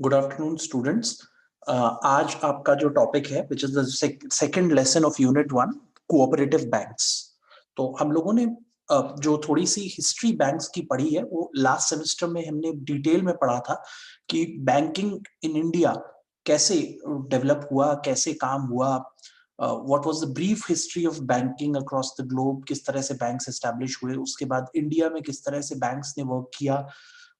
Good afternoon students. आज आपका जो टॉपिक है which is the second lesson of unit 1, cooperative banks. तो हम लोगों ने जो थोड़ी सी हिस्ट्री बैंक्स की पढ़ी है वो लास्ट सेमेस्टर में हमने डिटेल में पढ़ा था कि बैंकिंग इन इंडिया कैसे डेवलप हुआ, कैसे काम हुआ, what was the brief history of banking across the globe, किस तरह से बैंक्स एस्टैब्लिश हुए, उसके बाद इंडिया में किस तरह से बैंक्स ने वर्क किया।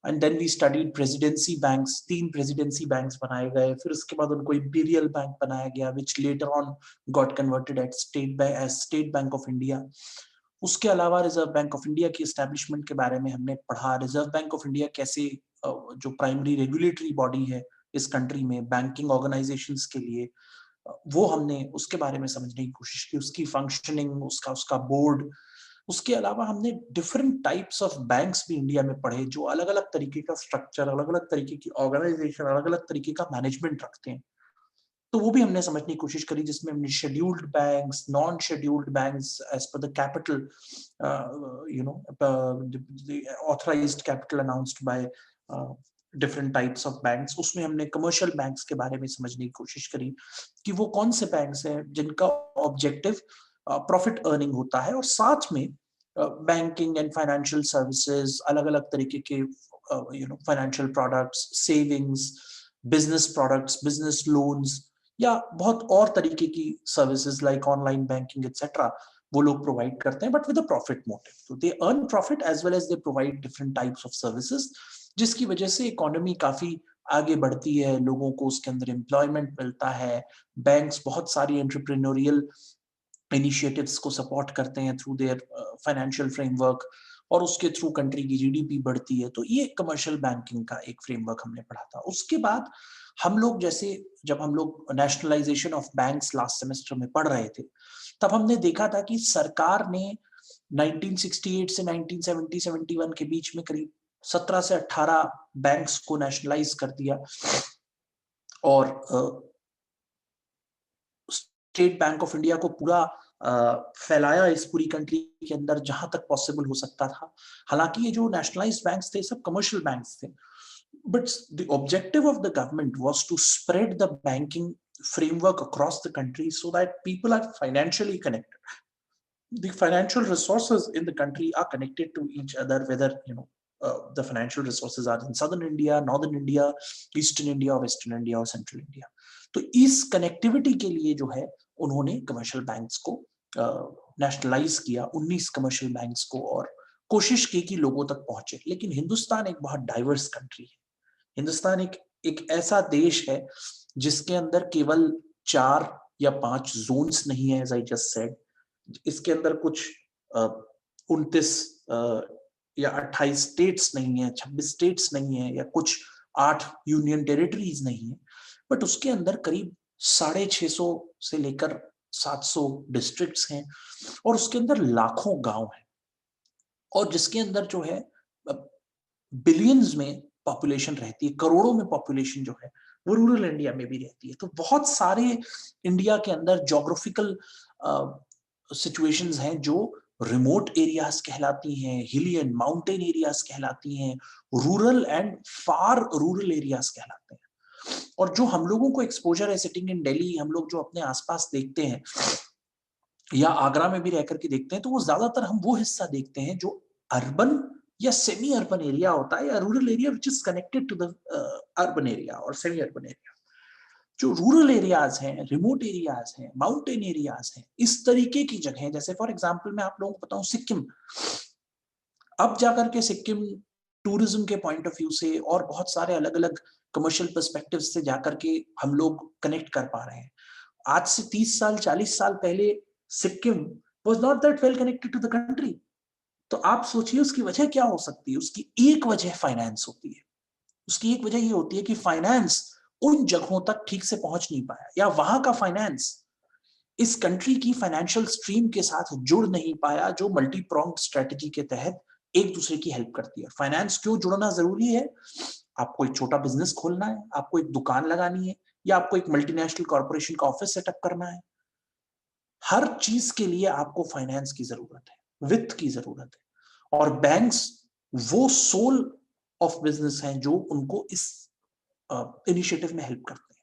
And then we studied presidency banks, 3 presidency banks बनाए गए, फिर उसके बाद उनको इंपीरियल बैंक बनाया गया which later on got converted at State Bank of India. उसके अलावा रिजर्व बैंक ऑफ इंडिया की एस्टेब्लिशमेंट के बारे में हमने पढ़ा। रिजर्व बैंक ऑफ इंडिया कैसे जो प्राइमरी रेगुलेटरी बॉडी है इस कंट्री में बैंकिंग ऑर्गेनाइजेशंस के लिए, वो हमने उसके बारे में समझने की कोशिश की, उसकी फंक्शनिंग, उसका बोर्ड। उसके अलावा हमने डिफरेंट टाइप्स ऑफ बैंक्स भी इंडिया में पढ़े जो अलग अलग तरीके का स्ट्रक्चर, अलग अलग तरीके की ऑर्गेनाइजेशन, अलग अलग तरीके का मैनेजमेंट रखते हैं। तो वो भी हमने समझने की कोशिश करी, जिसमें हमने scheduled banks, non scheduled banks as per the capital, authorised capital announced by different types of banks, उसमें हमने कमर्शियल बैंक्स के बारे में समझने की कोशिश करी कि वो कौन से बैंक्स हैं जिनका ऑब्जेक्टिव प्रॉफिट अर्निंग होता है, और साथ में बैंकिंग एंड फाइनेंशियल सर्विसेज, अलग अलग तरीके के financial products, savings, business products, business loans, या बहुत और तरीके की services like online banking etcetera वो लोग प्रोवाइड करते हैं, but with a profit motive. तो they earn profit as well as they provide different types of services, जिसकी वजह से इकोनॉमी काफी आगे बढ़ती है, लोगों को उसके अंदर एम्प्लॉयमेंट मिलता है। बैंक्स बहुत सारी एंटरप्रेन्योरियल इनिशिएटिव्स को सपोर्ट करते हैं थ्रू देयर फाइनेंशियल फ्रेमवर्क, और उसके थ्रू कंट्री की जीडीपी बढ़ती है। तो ये कमर्शियल बैंकिंग का एक फ्रेमवर्क हमने पढ़ा था। उसके बाद हम लोग जब हम लोग nationalisation of banks last semester में पढ़ रहे थे, तब हमने देखा था कि सरकार ने 1968 से 1970-71 के बीच में करीब 17 से 18 बैंक्स को नेशनलाइज कर दिया, और स्टेट बैंक ऑफ इंडिया को पूरा फैलाया इस पूरी कंट्री के अंदर जहां तक पॉसिबल हो सकता था। हालांकि ये जो नेशनलाइज्ड बैंक्स थे सब कमर्शियल बैंक्स थे, but the objective of the government was to spread the banking framework across the country so that people are financially connected. The financial resources in the country are connected to each other, whether the financial resources are in southern India, northern India, eastern India, western India or central India. तो इस connectivity के लिए जो है उन्होंने commercial banks को nationalise किया, 19 commercial banks को, और कोशिश की कि लोगों तक पहुंचे। लेकिन हिंदुस्तान एक बहुत डाइवर्स कंट्री है। हिंदुस्तान एक ऐसा देश है जिसके अंदर केवल 4 या 5 जोन्स नहीं है, एज आई जस्ट सेड। इसके अंदर कुछ 29 या 28 स्टेट्स नहीं है, 26 स्टेट्स नहीं है, या कुछ 8 यूनियन टेरिटरीज नहीं है, बट उसके अंदर करीब 650 से लेकर 700 डिस्ट्रिक्ट्स हैं, और उसके अंदर लाखों गांव हैं, और जिसके अंदर जो है बिलियंस में पॉपुलेशन रहती है, करोड़ों में पॉपुलेशन जो है वो रूरल इंडिया में भी रहती है। तो बहुत सारे इंडिया के अंदर ज्योग्राफिकल सिचुएशंस हैं जो रिमोट एरियाज कहलाती हैं, हिली एंड माउंटेन एरियाज कहलाती हैं, rural and far rural areas कहलाते हैं। और जो हम लोगों को एक्सपोजर है सिटिंग इन दिल्ली, हम लोग जो अपने आसपास देखते हैं या आगरा में भी रह करके देखते हैं, तो वो ज्यादातर हम वो हिस्सा देखते हैं जो अर्बन या सेमी अर्बन एरिया होता है, या rural area which is connected to the urban area और सेमी अर्बन एरिया। जो रूरल एरियाज हैं, रिमोट एरियाज हैं, माउंटेन एरियाज हैं, इस तरीके की जगह, जैसे फॉर एग्जांपल मैं आप लोगों को बताऊं सिक्किम। अब जाकर के सिक्किम टूरिज्म के पॉइंट ऑफ व्यू से और बहुत सारे अलग अलग कमर्शियल पर्सपेक्टिव से जाकर के हम लोग कनेक्ट कर पा रहे हैं। आज से 30 साल 40 साल पहले Sikkim was not that well connected to the country। तो आप सोचिए उसकी वजह क्या हो सकती है। उसकी एक वजह फाइनेंस होती है। उसकी एक वजह ये होती है कि फाइनेंस उन जगहों तक ठीक से पहुंच नहीं पाया, या वहां का फाइनेंस इस कंट्री की फाइनेंशियल स्ट्रीम के साथ जुड़ नहीं पाया, जो मल्टी प्रोंग्ड स्ट्रेटजी के तहत एक दूसरे की हेल्प करती है। फाइनेंस क्यों जुड़ना जरूरी है? आपको एक छोटा बिजनेस खोलना है, आपको एक दुकान लगानी है, या आपको एक मल्टीनेशनल कॉर्पोरेशन का ऑफिस सेटअप करना है, हर चीज के लिए आपको फाइनेंस की जरूरत है, वित्त की जरूरत है। और बैंक्स वो सोल ऑफ बिजनेस हैं जो उनको इस इनिशिएटिव में हेल्प करते हैं,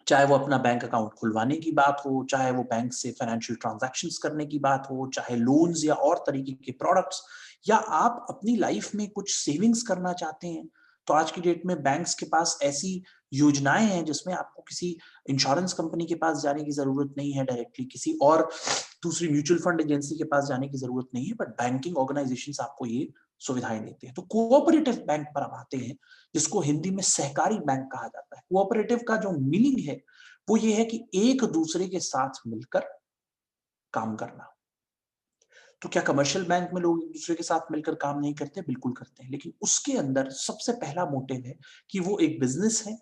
चाहे वो अपना बैंक अकाउंट खुलवाने की बात हो, चाहे वो बैंक से फाइनेंशियल ट्रांजैक्शंस करने की बात हो, चाहे लोन्स या और तरीके के प्रोडक्ट्स, या आप अपनी लाइफ में कुछ सेविंग्स करना चाहते हैं, तो आज की डेट में बैंक्स के पास ऐसी योजनाएं हैं जिसमें आपको किसी इंश्योरेंस कंपनी के पास जाने की जरूरत नहीं है, डायरेक्टली किसी और दूसरी म्यूचुअल फंड एजेंसी के पास जाने की जरूरत नहीं है, बट बैंकिंग ऑर्गेनाइजेशंस आपको ये सुविधाएं देते हैं। तो कोऑपरेटिव बैंक पर अब आते हैं, जिसको हिंदी में सहकारी बैंक कहा जाता है। कोऑपरेटिव का जो मीनिंग है वो ये है कि एक दूसरे के साथ मिलकर काम करना। तो क्या कमर्शियल बैंक में लोग एक दूसरे के साथ मिलकर काम नहीं करते? बिल्कुल करते हैं, लेकिन उसके अंदर सबसे पहला मोटिव है कि वो एक बिजनेस है,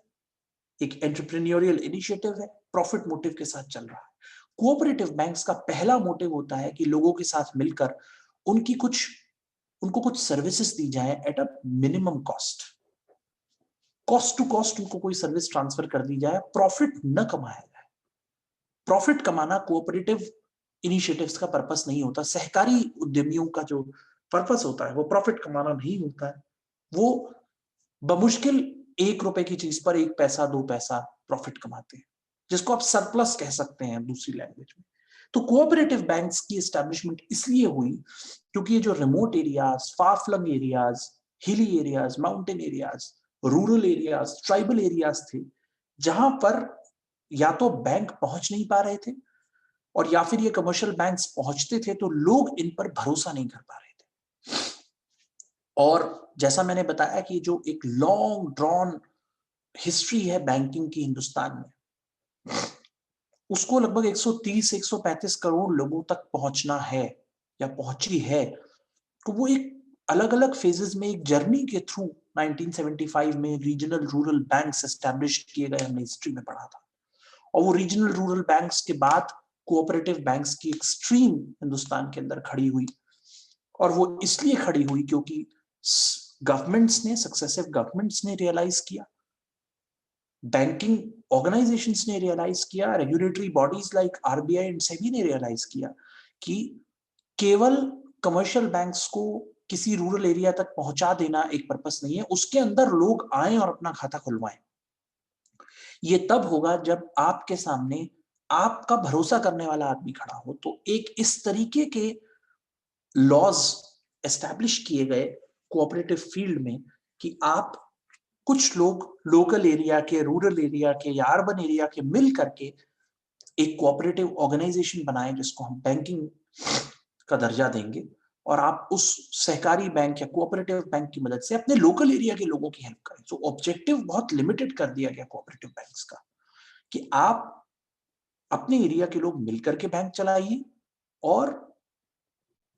एक एंटरप्रेन्योरियल इनिशिएटिव है, प्रॉफिट मोटिव के साथ चल रहा है। कोऑपरेटिव बैंक्स का पहला मोटिव होता है कि लोगों के साथ मिलकर उनको कुछ सर्विसेज दी जाए at a minimum cost to cost उनको कोई सर्विस ट्रांसफर कर दी जाए, प्रॉफिट न कमाया जाए। प्रॉफिट कमाना कोऑपरेटिव इनिशिएटिव्स का पर्पस नहीं होता। सहकारी उद्यमियों का जो पर्पस होता है वो प्रॉफिट कमाना नहीं होता है। वो बमुश्किल 1 रुपए की चीज पर 1 पैसा 2 पैसा प्रॉफिट कमाते हैं, जिसको आप सरप्लस कह सकते हैं दूसरी लैंग्वेज में। तो कोऑपरेटिव बैंक्स की एस्टैब्लिशमेंट इसलिए हुई क्योंकि ये जो remote areas, far flung areas, hilly areas, mountain areas, rural areas, tribal areas थे, जहां पर या तो बैंक पहुंच नहीं पा रहे थे, और या फिर ये कमर्शियल बैंक्स पहुंचते थे तो लोग इन पर भरोसा नहीं कर पा रहे थे। और जैसा मैंने बताया कि जो एक लॉन्ग ड्रॉन हिस्ट्री है बैंकिंग की हिंदुस्तान में, उसको लगभग 130 से 135 करोड़ लोगों तक पहुंचना है या पहुंची है। तो वो एक अलग अलग फेजेस में एक जर्नी के थ्रू 1975 में रीजनल रूरल बैंक्स एस्टैब्लिश किए गए, हमने हिस्ट्री में पढ़ा था। और वो रीजनल रूरल बैंक्स के बाद कोऑपरेटिव बैंक्स की एक स्ट्रीम हिंदुस्तान के अंदर खड़ी हुई, और वो इसलिए खड़ी हुई क्योंकि गवर्नमेंट्स ने, सक्सेसिव गवर्नमेंट्स ने रियलाइज किया, बैंकिंग ऑर्गेनाइजेशंस ने रियलाइज किया, regulatory bodies like RBI and SEBI ने रियलाइज किया कि केवल कमर्शियल बैंक्स को किसी रूरल एरिया तक पहुंचा देना एक पर्पस नहीं है, उसके अंदर लोग आए और अपना खाता खुलवाएं। ये तब होगा जब आपके सामने आपका भरोसा करने वाला आदमी खड़ा हो। तो एक इस तरीके के लॉज एस्टैब्लिश किए गए कोऑपरेटिव फील्ड में कि आप कुछ लोग लोकल एरिया के, रूरल एरिया के या अर्बन एरिया के मिल करके एक कोऑपरेटिव ऑर्गेनाइजेशन बनाए जिसको हम बैंकिंग का दर्जा देंगे, और आप उस सहकारी बैंक या कोऑपरेटिव बैंक की मदद से अपने लोकल एरिया के लोगों की हेल्प करें। तो ऑब्जेक्टिव बहुत लिमिटेड कर दिया गया कोऑपरेटिव बैंक्स का कि आप अपने एरिया के लोग मिलकर के बैंक चलाइए और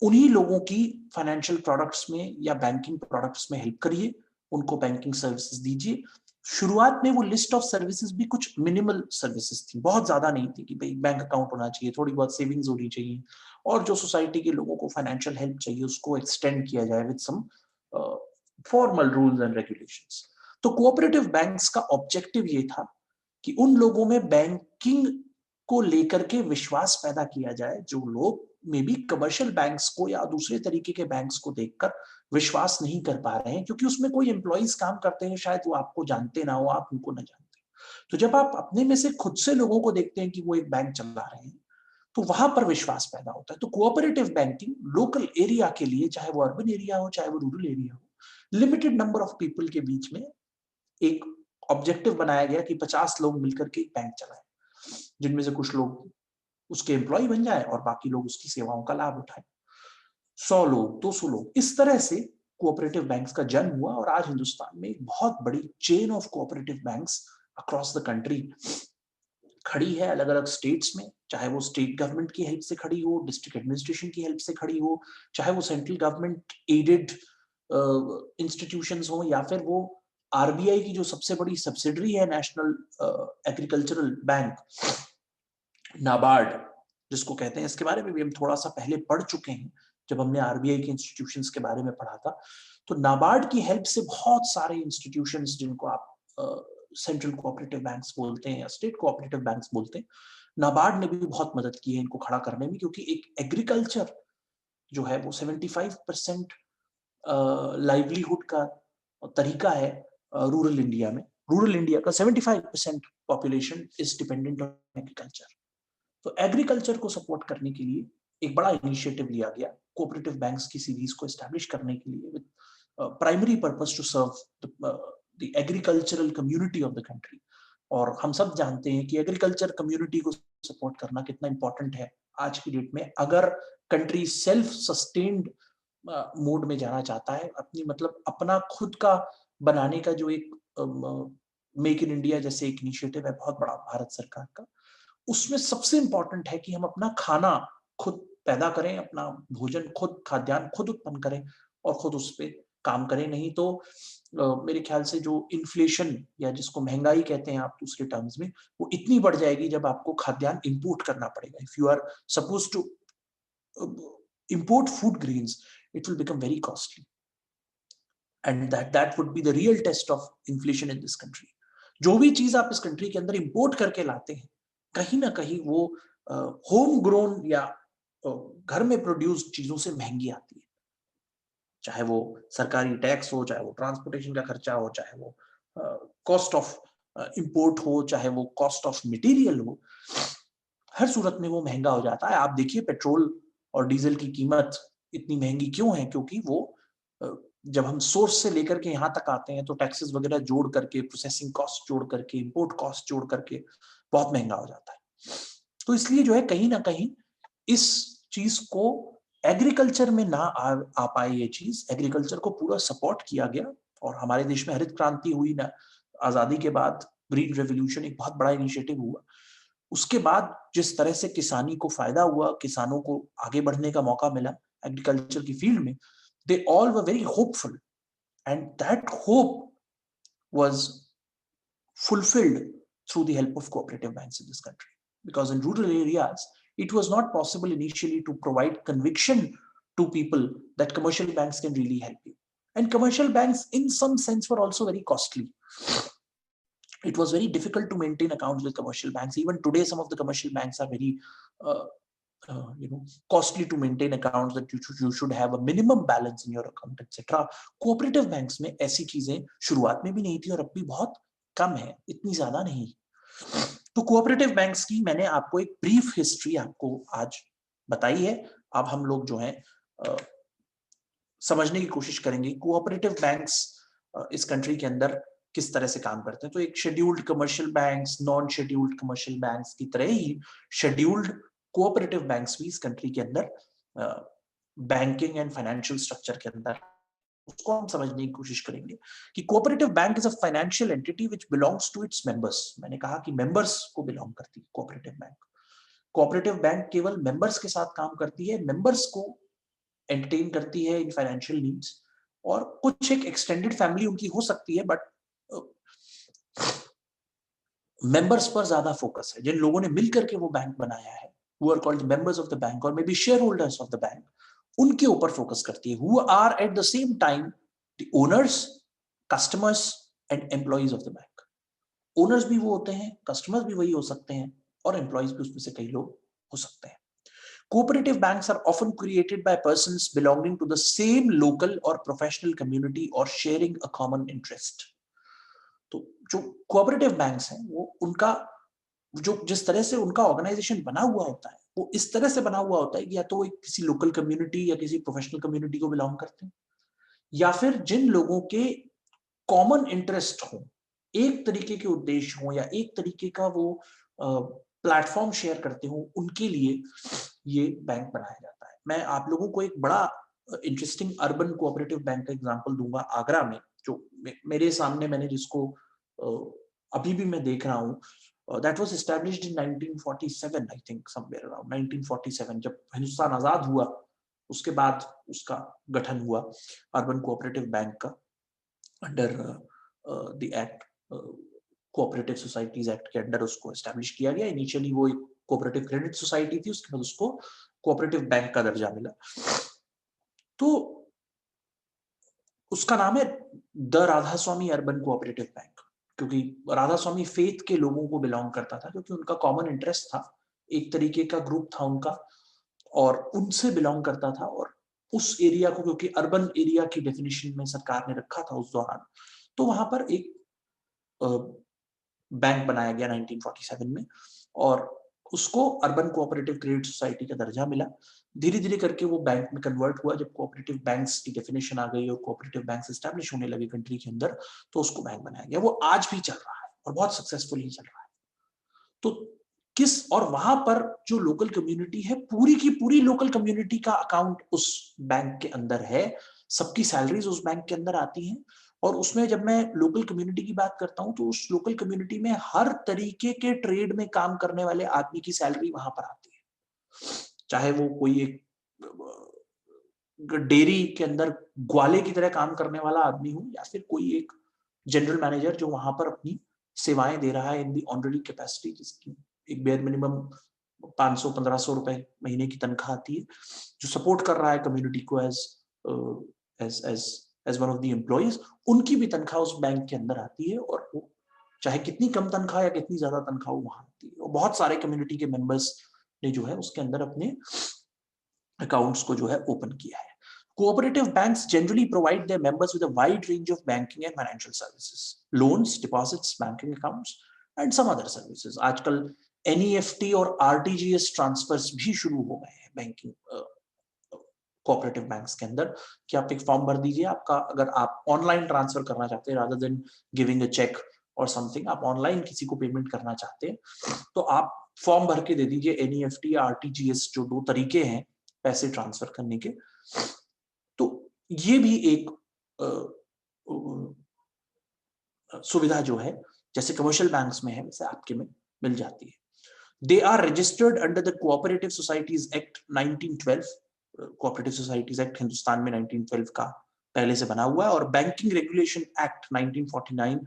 उन्हीं लोगों की फाइनेंशियल प्रोडक्ट्स में या बैंकिंग प्रोडक्ट्स में हेल्प करिए, उनको बैंकिंग सर्विसेज दीजिए। शुरुआत में वो लिस्ट ऑफ सर्विसेज भी कुछ मिनिमल सर्विसेज थी, बहुत ज्यादा नहीं थी कि भाई बैंक अकाउंट होना चाहिए, थोड़ी बहुत सेविंग्स होनी चाहिए, और जो सोसाइटी के लोगों को फाइनेंशियल हेल्प चाहिए उसको एक्सटेंड किया जाए with some formal rules and regulations. तो कोऑपरेटिव बैंक्स का ऑब्जेक्टिव ये था कि उन लोगों में बैंकिंग को लेकर के विश्वास पैदा किया जाए जो लोग मे बी कमर्शियल बैंक्स को या दूसरे तरीके के बैंक्स को देखकर विश्वास नहीं कर पा रहे हैं, क्योंकि उसमें कोई एम्प्लॉइज काम करते हैं, शायद वो आपको जानते ना हो, आप उनको ना जानते। तो जब आप अपने में से खुद से लोगों को देखते हैं कि वो एक बैंक चला रहे हैं, तो वहां पर विश्वास पैदा होता है। तो कोऑपरेटिव बैंकिंग लोकल एरिया के लिए, चाहे वो अर्बन एरिया हो चाहे वो रूरल एरिया हो, लिमिटेड नंबर ऑफ पीपल के बीच में एक ऑब्जेक्टिव बनाया गया कि 50 लोग मिलकर के एक बैंक चलाएं, जिनमें से कुछ लोग उसके एम्प्लॉय बन जाए और बाकी लोग उसकी सेवाओं का लाभ उठाएं। 100 लोग, 200 लोग, इस तरह से कोऑपरेटिव बैंक्स का जन्म हुआ, और आज हिंदुस्तान में एक बहुत बड़ी chain of cooperative banks across the country खड़ी है, अलग अलग स्टेट्स में, चाहे वो स्टेट गवर्नमेंट की हेल्प से खड़ी हो, डिस्ट्रिक्ट एडमिनिस्ट्रेशन की हेल्प से खड़ी हो, चाहे वो सेंट्रल गवर्नमेंट एडेड इंस्टीट्यूशंस हो, या फिर वो आरबीआई की जो सबसे बड़ी सब्सिडरी है, नेशनल एग्रीकल्चरल बैंक नाबार्ड जिसको कहते हैं। इसके बारे में भी हम थोड़ा सा पहले पढ़ चुके हैं जब हमने आरबीआई के इंस्टीट्यूशंस के बारे में पढ़ा था। तो नाबार्ड की हेल्प से बहुत सारे इंस्टीट्यूशंस, जिनको आप सेंट्रल कोऑपरेटिव बैंक्स बोलते हैं या स्टेट कोऑपरेटिव बैंक्स बोलते हैं, नाबार्ड ने भी बहुत मदद की है इनको खड़ा करने में, क्योंकि एक एग्रीकल्चर जो है वो 75% लाइवलीहुड का तरीका है, रूरल इंडिया में, रूरल इंडिया का 75% population is dependent on agriculture. तो एग्रीकल्चर को सपोर्ट करने के लिए एक बड़ा इनिशिएटिव लिया गया कोऑपरेटिव बैंक्स की सीरीज को एस्टैब्लिश करने के लिए, with primary purpose to serve the agricultural community of the country. और हम सब जानते हैं कि एग्रीकल्चर कम्युनिटी को सपोर्ट करना कितना इंपॉर्टेंट है आज की डेट में। अगर कंट्री सेल्फ सस्टेन्ड मोड में जाना चाहता है, अपनी मतलब अपना खुद का बनाने का जो एक मेक इन इंडिया जैसे एक इनिशिएटिव है बहुत बड़ा भारत सरकार का, उसमें सबसे इंपॉर्टेंट है कि हम अपना खाना खुद पैदा करें, अपना भोजन खुद, खाद्यान्न खुद उत्पन्न करें और खुद उस पर काम करें। नहीं तो मेरे ख्याल से जो इन्फ्लेशन या जिसको महंगाई कहते हैं आप दूसरे टर्म्स में, वो इतनी बढ़ जाएगी जब आपको खाद्यान्न इंपोर्ट करना पड़ेगा। If you are suppose to import food grains, it will become very costly, and that would be the real test of inflation in this country. जो भी चीज आप इस कंट्री के अंदर इंपोर्ट करके लाते हैं, कहीं ना कहीं वो होम ग्रोन या घर में प्रोड्यूस चीजों से महंगी आती है। चाहे वो सरकारी टैक्स हो, चाहे वो ट्रांसपोर्टेशन का खर्चा हो, चाहे वो कॉस्ट ऑफ इंपोर्ट हो, चाहे वो कॉस्ट ऑफ मटेरियल हो, हर सूरत में वो महंगा हो जाता है। आप देखिए पेट्रोल और डीजल की कीमत इतनी महंगी क्यों है? क्योंकि वो जब हम सोर्स से लेकर के यहाँ तक आते हैं तो टैक्सेस वगैरह जोड़ करके, प्रोसेसिंग कॉस्ट जोड़ करके, इंपोर्ट कॉस्ट जोड़ करके बहुत महंगा हो जाता है। तो इसलिए जो है कहीं ना कहीं इस चीज को एग्रीकल्चर में ना आ पाए, ये चीज एग्रीकल्चर को पूरा सपोर्ट किया गया। और हमारे देश में हरित क्रांति हुई ना, आजादी के बाद ग्रीन रेवोल्यूशन एक बहुत बड़ा इनिशिएटिव हुआ। उसके बाद जिस तरह से किसानी को फायदा हुआ, किसानों को आगे बढ़ने का मौका मिला एग्रीकल्चर की फील्ड में, they all were very hopeful, and that hope was fulfilled through the help of cooperative banks in this country. Because in rural areas, it was not possible initially to provide conviction to people that commercial banks can really help you. And commercial banks, in some sense, were also very costly. It was very difficult to maintain accounts with commercial banks. Even today, some of the commercial banks are very costly to maintain accounts, that you should have a minimum balance in your account, etc. Cooperative banks में ऐसी चीजें शुरुआत में भी नहीं थी और अब भी बहुत कम है, इतनी ज्यादा नहीं। तो कोऑपरेटिव बैंक्स की मैंने आपको एक ब्रीफ हिस्ट्री आपको आज बताई है। अब हम लोग जो है समझने की कोशिश करेंगे कोऑपरेटिव बैंक्स इस कंट्री के अंदर किस तरह से काम करते हैं। तो एक scheduled commercial banks, non scheduled commercial banks की तरह ही शेड्यूल्ड कोऑपरेटिव बैंक्स भी इस कंट्री के अंदर बैंकिंग एंड फाइनेंशियल स्ट्रक्चर के अंदर, उसको हम समझने की कोशिश करेंगे कि cooperative bank is a financial entity which belongs to its members. मैंने कहा कि मेंबर्स को बिलोंग करती है कोऑपरेटिव बैंक। कोऑपरेटिव बैंक केवल मेंबर्स के साथ काम करती है, मेंबर्स को एंटरटेन करती है इन फाइनेंशियल नीड्स, और कुछ एक एक्सटेंडेड फैमिली उनकी हो सकती है, बट मेंबर्स पर ज्यादा फोकस है। जिन लोगों ने मिलकर के वो बैंक बनाया है, who are called members of the bank or maybe shareholders of the bank, उनके ऊपर फोकस करती है, who are at the same time the owners, customers and employees of the bank. Owners भी वो होते हैं, कस्टमर्स भी वही हो सकते हैं, और एम्प्लॉइज भी उसमें से कई लोग हो सकते हैं। Cooperative banks are often created by persons belonging to the same local or professional community or sharing a common interest. तो जो कोऑपरेटिव बैंक्स हैं वो उनका जो जिस तरह से उनका ऑर्गेनाइजेशन बना हुआ होता है वो इस तरह से बना हुआ होता है कि या तो वो किसी लोकल कम्युनिटी या किसी प्रोफेशनल कम्युनिटी को बिलोंग करते हैं, या फिर जिन लोगों के कॉमन इंटरेस्ट हो, एक तरीके के उद्देश्य हो, या एक तरीके का वो प्लेटफॉर्म शेयर करते हो, उनके लिए ये बैंक बनाया जाता है। मैं आप लोगों को एक बड़ा इंटरेस्टिंग अर्बन कोऑपरेटिव बैंक का एग्जांपल दूंगा आगरा में, जो मेरे सामने मैंने जिसको अभी भी मैं देख रहा हूँ। That was established in 1947, I think somewhere around 1947, जब हिंदुस्तान आजाद हुआ उसके बाद उसका गठन हुआ अर्बन कोऑपरेटिव बैंक का, under the act, cooperative societies act के अंडर उसको एस्टैब्लिश किया गया। इनिशियली वो एक कोऑपरेटिव क्रेडिट सोसाइटी थी, उसके बाद उसको कोऑपरेटिव बैंक का दर्जा मिला। तो उसका नाम है the Radhasoami urban cooperative bank, क्योंकि राधास्वामी फेथ के लोगों को बिलोंग करता था, क्योंकि उनका कॉमन इंटरेस्ट था, एक तरीके का ग्रुप था उनका, और उनसे बिलोंग करता था। और उस एरिया को, क्योंकि अर्बन एरिया की डेफिनेशन में सरकार ने रखा था उस दौरान, तो वहां पर एक बैंक बनाया गया 1947 में, और उसको अर्बन कोऑपरेटिव क्रेडिट सोसाइटी का दर्जा मिला। धीरे धीरे करके वो बैंक में कन्वर्ट हुआ। जब कोऑपरेटिव बैंक्स की डेफिनेशन आ गई और कोऑपरेटिव बैंक्स एस्टैब्लिश होने लगे कंट्री के अंदर, तो उसको बैंक बनाया गया। वो आज भी चल रहा है और बहुत सक्सेसफुली चल रहा है। तो और वहां पर जो लोकल कम्युनिटी है, पूरी की पूरी लोकल कम्युनिटी का अकाउंट उस बैंक के अंदर है, सबकी सैलरीज उस बैंक के अंदर आती हैं। और उसमें जब मैं लोकल कम्युनिटी की बात करता हूं, तो उस लोकल कम्युनिटी में हर तरीके के ट्रेड में काम करने वाले आदमी की सैलरी वहां पर आती है। चाहे वो कोई एक डेयरी के अंदर ग्वाले की तरह काम करने वाला आदमी हो, या फिर कोई एक जनरल मैनेजर जो वहां पर अपनी सेवाएं दे रहा है इन दी ऑनरेडी कैपेसिटी, जिसकी एक बेयर मिनिमम 500-1500 रुपए महीने की तनख्वाह आती है, जो सपोर्ट कर रहा है कम्युनिटी को as as one of the employees. उनकी भी तनख्वाह उस बैंक के अंदर आती है, और वो चाहे कितनी कम तनख्वाह या कितनी ज्यादा तनख्वाह वहां आती है। और बहुत सारे कम्युनिटी के मेंबर्स ने जो है उसके अंदर अपने अकाउंट्स को जो है ओपन किया है। Cooperative banks generally provide their members with a wide range of banking and financial services, loans, deposits, banking accounts, and some other services. आजकल NEFT और RTGS ट्रांसफर्स भी शुरू हो गए हैं बैंकिंग कोऑपरेटिव बैंक्स के अंदर, कि आप एक फॉर्म भर दीजिए। आपका अगर आप ऑनलाइन ट्रांसफर करना चाहते हैं, rather than giving a cheque और समथिंग, आप ऑनलाइन किसी को पेमेंट करना चाहते हैं, तो आप फॉर्म भर के दे दीजिए। NEFT या RTGS जो 2 तरीके हैं पैसे ट्रांसफर करने के, तो ये भी एक सुविधा जो है जैसे कमर्शियल बैंक्स में है, वैसे आपके में मिल जाती है। They are registered under the cooperative societies act 1912। Cooperative societies act Hindustan में 1912 का पहले से बना हुआ है, और banking regulation act 1949,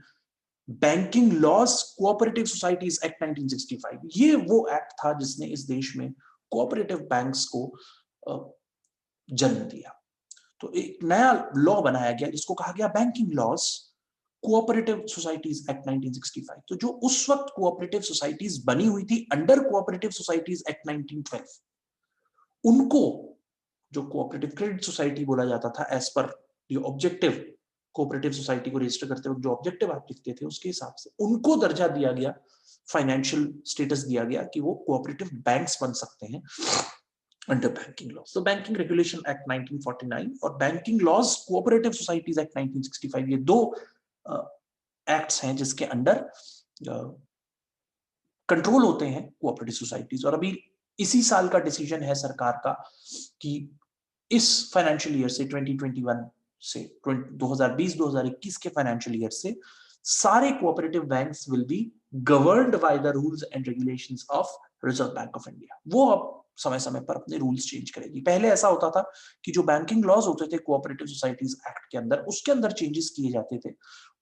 banking laws cooperative societies act 1965, ये वो एक्ट था जिसने इस देश में कोऑपरेटिव बैंक्स को जन्म दिया। तो एक नया लॉ बनाया गया जिसको कहा गया banking laws cooperative societies act 1965। तो जो उस वक्त कोऑपरेटिव सोसाइटीज बनी हुई थी अंडर कोऑपरेटिव सोसाइटीज एक्ट 1912, उनको जो कोऑपरेटिव क्रेडिट सोसाइटी बोला जाता था, as per the objective, cooperative society को रजिस्टर करते वक्त जो ऑब्जेक्टिव आप लिखते थे उसके हिसाब से उनको दर्जा दिया गया, फाइनेंशियल स्टेटस दिया गया कि वो कोऑपरेटिव बैंक्स बन सकते हैं under banking laws. So Banking Regulation Act 1949 और Banking Laws Cooperative Societies Act 1965, ये 2 एक्ट्स हैं जिसके अंडर कंट्रोल होते हैं कोऑपरेटिव सोसाइटीज। और अभी इसी साल का डिसीजन है सरकार का कि इस फाइनेंशियल ईयर से 2021 से 2020-2021 के फाइनेंशियल ईयर से सारे cooperative banks will be governed by the rules and regulations of reserve Bank of India. वो अब समय समय पर अपने रूल्स चेंज करेगी। पहले ऐसा होता था कि जो बैंकिंग लॉज होते थे कोऑपरेटिव सोसाइटीज एक्ट के अंदर, उसके अंदर चेंजेस किए जाते थे,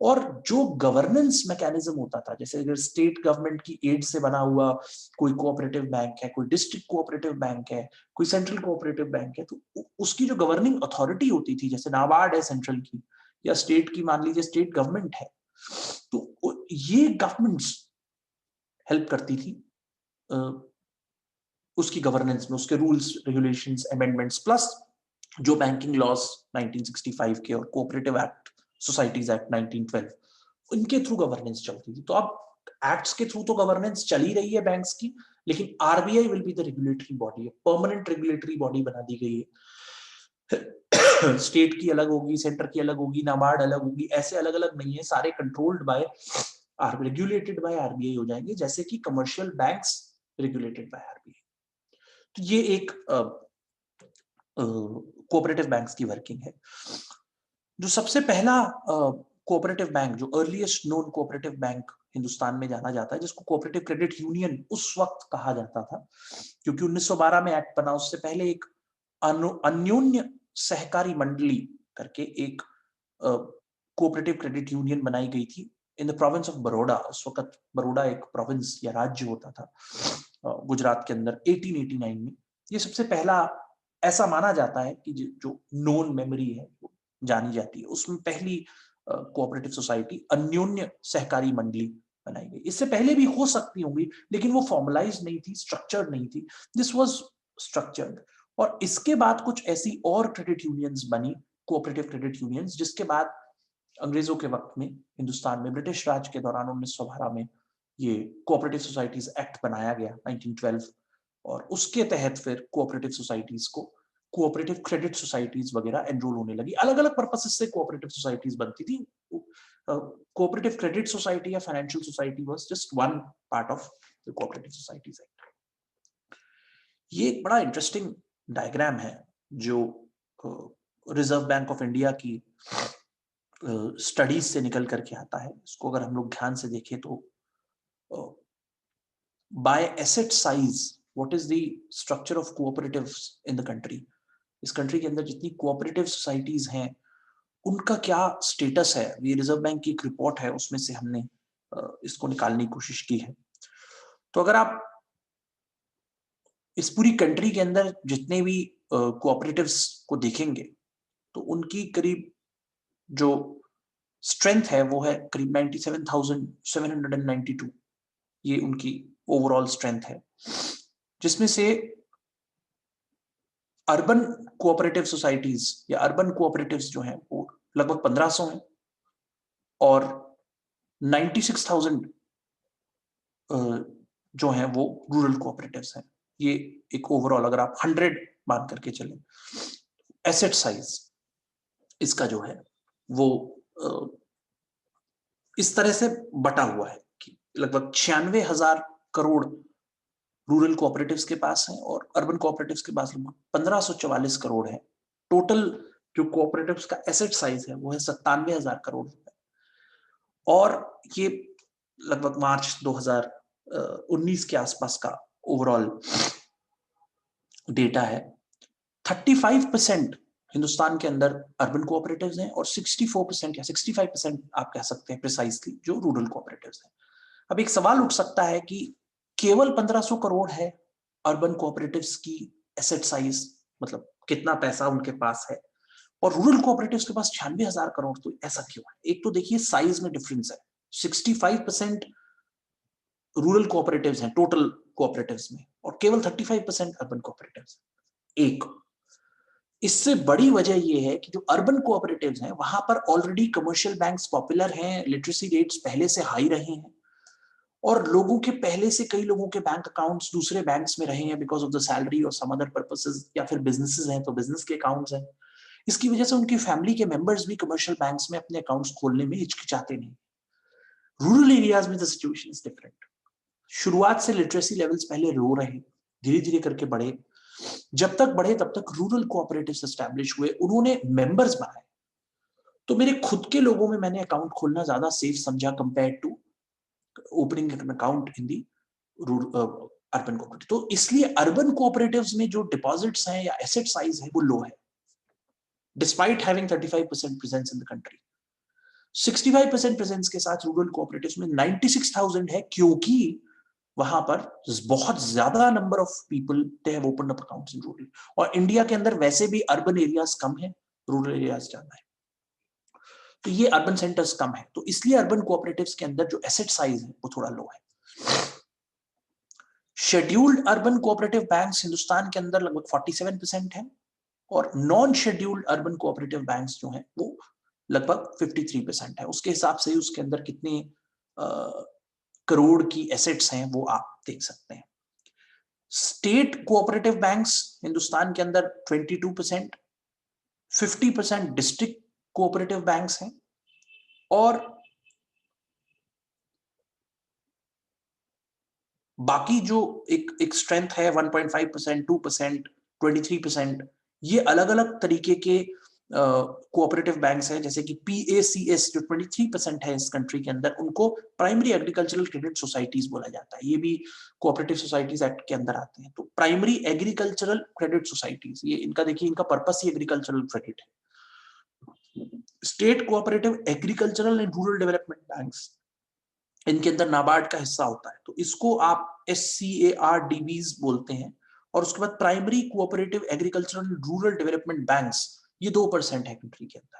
और जो गवर्नेंस मैकेनिज्म होता था, जैसे अगर स्टेट गवर्नमेंट की एड से बना हुआ कोई कोऑपरेटिव बैंक है, कोई डिस्ट्रिक्ट कोऑपरेटिव बैंक है, कोई सेंट्रल कोऑपरेटिव बैंक है, तो उसकी जो गवर्निंग अथॉरिटी होती थी, जैसे नाबार्ड है सेंट्रल की, या स्टेट की मान लीजिए स्टेट गवर्नमेंट है, तो ये गवर्नमेंट्स हेल्प करती थी उसकी गवर्नेंस में, उसके रूल्स रेगुलेशंस अमेंडमेंट्स, प्लस जो बैंकिंग लॉज 1965 के और कोऑपरेटिव एक्ट सोसाइटीज एक्ट 1912, इनके थ्रू गवर्नेंस चलती थी। तो अब एक्ट्स के थ्रू तो गवर्नेंस चल ही रही है बैंक्स की, लेकिन RBI will be the regulatory body, permanent regulatory body बना दी गई है। स्टेट की अलग होगी, सेंटर की अलग होगी, नाबार्ड अलग होगी, ऐसे अलग अलग नहीं है, सारे controlled by regulated by RBI हो जाएंगे, जैसे कि commercial banks regulated by RBI. तो ये एक कोऑपरेटिव बैंक्स की वर्किंग है। जो सबसे पहला कोऑपरेटिव बैंक, जो earliest known cooperative bank Hindustan में जाना जाता है, जिसको कोऑपरेटिव क्रेडिट यूनियन उस वक्त कहा जाता था, क्योंकि 1912 में एक्ट बना, उससे पहले एक अन्योन्य सहकारी मंडली करके एक कोऑपरेटिव क्रेडिट यूनियन बनाई गई थी in the province of Baroda. उस वक्त बड़ौदा एक प्रोविंस या राज्य होता था गुजरात के अंदर 1889 में। ये सबसे पहला ऐसा माना जाता है कि जो नोन मेमोरी है वो जानी जाती है, उसमें पहली कोऑपरेटिव सोसाइटी अन्योन्य सहकारी मंडली बनाई गई। इससे पहले भी हो सकती होंगी, लेकिन वो फॉर्मलाइज नहीं थी, स्ट्रक्चर्ड नहीं थी। This was structured. और इसके बाद कुछ ऐसी और क्रेडिट यूनियंस बनी, कोऑपरेटिव क्रेडिट यूनियंस, जिसके बाद अंग्रेजों के वक्त में हिंदुस्तान में ब्रिटिश राज के दौरान 1912 में ये कोऑपरेटिव सोसाइटीज एक्ट बनाया गया 1912, और उसके तहत फिर कोऑपरेटिव सोसाइटीज को कोऑपरेटिव क्रेडिट सोसाइटीज वगैरह एनरोल होने लगी। अलग अलग पर्पसेस से कोऑपरेटिव सोसाइटीज बनती थी। कोऑपरेटिव क्रेडिट सोसाइटी या financial society was just one part of the cooperative societies act. ये एक बड़ा इंटरेस्टिंग डायग्राम है जो रिजर्व बैंक ऑफ इंडिया की स्टडीज से निकल करके आता है। इसको अगर हम लोग ध्यान से देखें तो bye asset size what is the structure of cooperatives in the country, इस कंट्री के अंदर जितनी कोऑपरेटिव सोसाइटीज हैं उनका क्या स्टेटस है। ये रिजर्व बैंक की एक रिपोर्ट है, उसमें से हमने इसको निकालने की कोशिश की है। तो अगर आप इस पूरी कंट्री के अंदर जितने भी कोऑपरेटिव्स को देखेंगे तो उनकी करीब जो स्ट्रेंथ है वो है करीब 97,792, ये उनकी ओवरऑल स्ट्रेंथ है, जिसमें से अर्बन कोऑपरेटिव सोसाइटीज या अर्बन कोऑपरेटिव्स जो हैं वो लगभग 1500 हैं और 96,000 जो हैं वो रूरल कोऑपरेटिव्स हैं। ये एक ओवरऑल अगर आप 100 मान करके चलें, एसेट साइज इसका जो है वो इस तरह से बटा हुआ है कि लगभग 96,000 करोड़ रूरल कोऑपरेटिव्स के पास है और अर्बन कोऑपरेटिव्स के पास लगभग 1544 करोड़ है। टोटल जो कोऑपरेटिव्स का एसेट साइज है वो है 97,000 करोड़ रुपए, और ये लगभग मार्च 2019 के आसपास का ओवरऑल डेटा है। 35% हिंदुस्तान के अंदर अर्बन कोऑपरेटिव्स हैं और 64% या 65% आप कह सकते हैं प्रिसाइसली जो रूरल कोऑपरेटिव्स हैं। अब एक सवाल उठ सकता है कि केवल 1500 करोड़ है अर्बन कोऑपरेटिव्स की एसेट साइज, मतलब कितना पैसा उनके पास है, और रूरल कोऑपरेटिव्स के पास 96,000 करोड़, तो ऐसा क्यों है? एक तो देखिए साइज में डिफरेंस है, 65% रूरल कोऑपरेटिव्स हैं टोटल कोऑपरेटिव्स में और केवल 35% अर्बन कोऑपरेटिव्स। एक इससे बड़ी वजह यह है कि जो अर्बन कोऑपरेटिव्स हैं वहां पर ऑलरेडी कमर्शियल बैंक्स पॉपुलर हैं, लिटरेसी रेट्स पहले से हाई रहे हैं और लोगों के पहले से कई लोगों के बैंक अकाउंट्स दूसरे बैंक्स में रहे हैं बिकॉज ऑफ द सैलरी और सम अदर पर्पसेस, या फिर बिजनेसेस हैं तो बिजनेस के अकाउंट्स हैं। इसकी वजह से उनकी फैमिली के मेंबर्स भी कमर्शियल बैंक्स में अपने अकाउंट्स खोलने में हिचकिचाते नहीं। रूरल एरियाज में द सिचुएशन इज डिफरेंट। शुरुआत से लिटरेसी लेवल्स पहले लो रहे, धीरे धीरे करके बढ़े, जब तक बढ़े तब तक रूरल कोऑपरेटिव्स एस्टैब्लिश हुए, उन्होंने मेंबर्स बनाए। तो मेरे खुद के लोगों में मैंने अकाउंट खोलना ज्यादा सेफ समझा compare to opening an account in the urban cooperative. तो इसलिए अर्बन कोऑपरेटिव्स में जो डिपॉजिट्स हैं या एसेट साइज है वो लो है despite having 35% presence in the country. 65% presence के साथ रूरल कोऑपरेटिव्स में 96,000 है, क्योंकि वहां पर बहुत ज्यादा number of people they have opened up accounts in rural, और इंडिया के अंदर वैसे भी अर्बन एरियाज कम है, रूरल एरियाज ज्यादा है, तो ये अर्बन सेंटर्स कम है, तो इसलिए अर्बन कोऑपरेटिव्स के अंदर जो एसेट साइज है वो थोड़ा लो है। Scheduled urban cooperative banks Hindustan के अंदर लगभग 47% है और non scheduled urban cooperative banks जो हैं वो लगभग 53% है। उसके हिसाब से उसके अंदर कितने करोड़ की एसेट्स हैं वो आप देख सकते हैं। स्टेट कोऑपरेटिव बैंक्स हिंदुस्तान के अंदर 22%, 50% डिस्ट्रिक्ट कोऑपरेटिव बैंक्स हैं और बाकी जो एक स्ट्रेंथ है 1.5%, 2%, 23%, ये अलग अलग तरीके के कोऑपरेटिव बैंक्स हैं, जैसे कि PACS जो 23% है इस कंट्री के अंदर, उनको प्राइमरी एग्रीकल्चरल क्रेडिट सोसाइटीज बोला जाता है। ये भी कोऑपरेटिव सोसाइटीज एक्ट के अंदर आते हैं। तो प्राइमरी एग्रीकल्चरल क्रेडिट सोसाइटीज, ये इनका देखिए, इनका पर्पस ही एग्रीकल्चरल क्रेडिट है। State cooperative agricultural and rural development banks, इनके अंदर नाबार्ड का हिस्सा होता है, तो इसको आप SCARDBs बोलते हैं। और उसके बाद primary cooperative agricultural rural development banks, ये 2% है कंट्री के अंदर।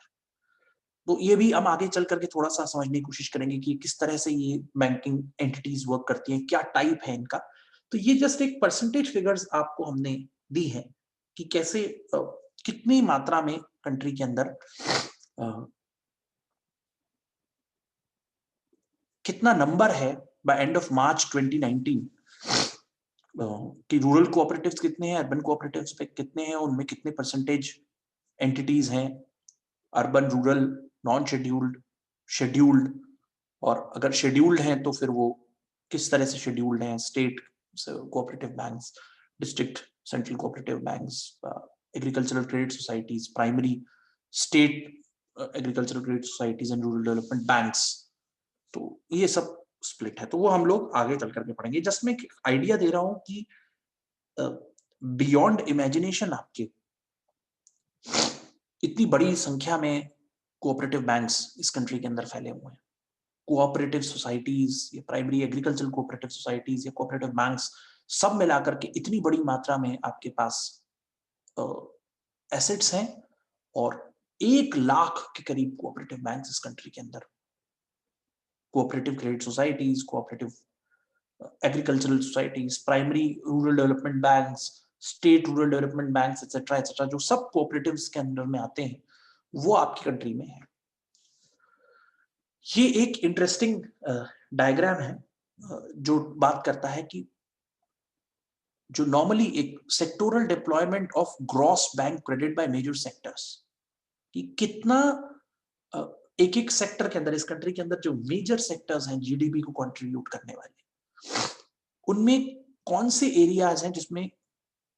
तो ये भी हम आगे चल करके थोड़ा सा समझने की कोशिश करेंगे कि किस तरह से ये बैंकिंग एंटिटीज वर्क करती हैं, क्या टाइप है इनका। तो ये जस्ट एक परसेंटेज फिगर्स आपको हमने दी है कि कैसे कितनी मात्रा में कंट्री के अंदर कितना नंबर है बाय एंड ऑफ मार्च 2019 कि रूरल कोऑपरेटिव्स कितने हैं, अर्बन कोऑपरेटिव्स पे कितने हैं, उनमें कितने परसेंटेज एंटिटीज हैं, urban, rural, non scheduled, scheduled, और अगर शेड्यूल्ड हैं तो फिर वो किस तरह से शेड्यूल्ड हैं, state cooperative banks, district central cooperative banks, agricultural credit societies, primary state agricultural credit societies and rural development banks. तो ये सब स्प्लिट है, तो वो हम लोग आगे चल करके पढ़ेंगे। जस्ट मैं एक आइडिया दे रहा हूं कि बियॉन्ड इमेजिनेशन आपके इतनी बड़ी संख्या में कोऑपरेटिव बैंक्स इस कंट्री के अंदर फैले हुए हैं। कोऑपरेटिव सोसाइटीज या प्राइमरी एग्रीकल्चरल कोऑपरेटिव सोसाइटीज या कोऑपरेटिव बैंक्स सब मिलाकर के इतनी बड़ी मात्रा में आपके पास एसेट्स हैं, और 1 लाख के करीब कोऑपरेटिव बैंक्स इस कंट्री के अंदर, cooperative credit societies, cooperative agricultural societies, primary rural development banks, state rural development banks etcetera, जो सब कोऑपरेटिव्स के अंदर में आते हैं, वो आपकी कंट्री में है। ये एक इंटरेस्टिंग डायग्राम है जो बात करता है कि जो नॉर्मली एक sectoral deployment of gross bank credit by major sectors, कि कितना एक एक सेक्टर के अंदर, इस कंट्री के अंदर जो मेजर सेक्टर्स हैं जीडीपी को कंट्रीब्यूट करने वाले, उनमें कौन से एरियाज हैं जिसमें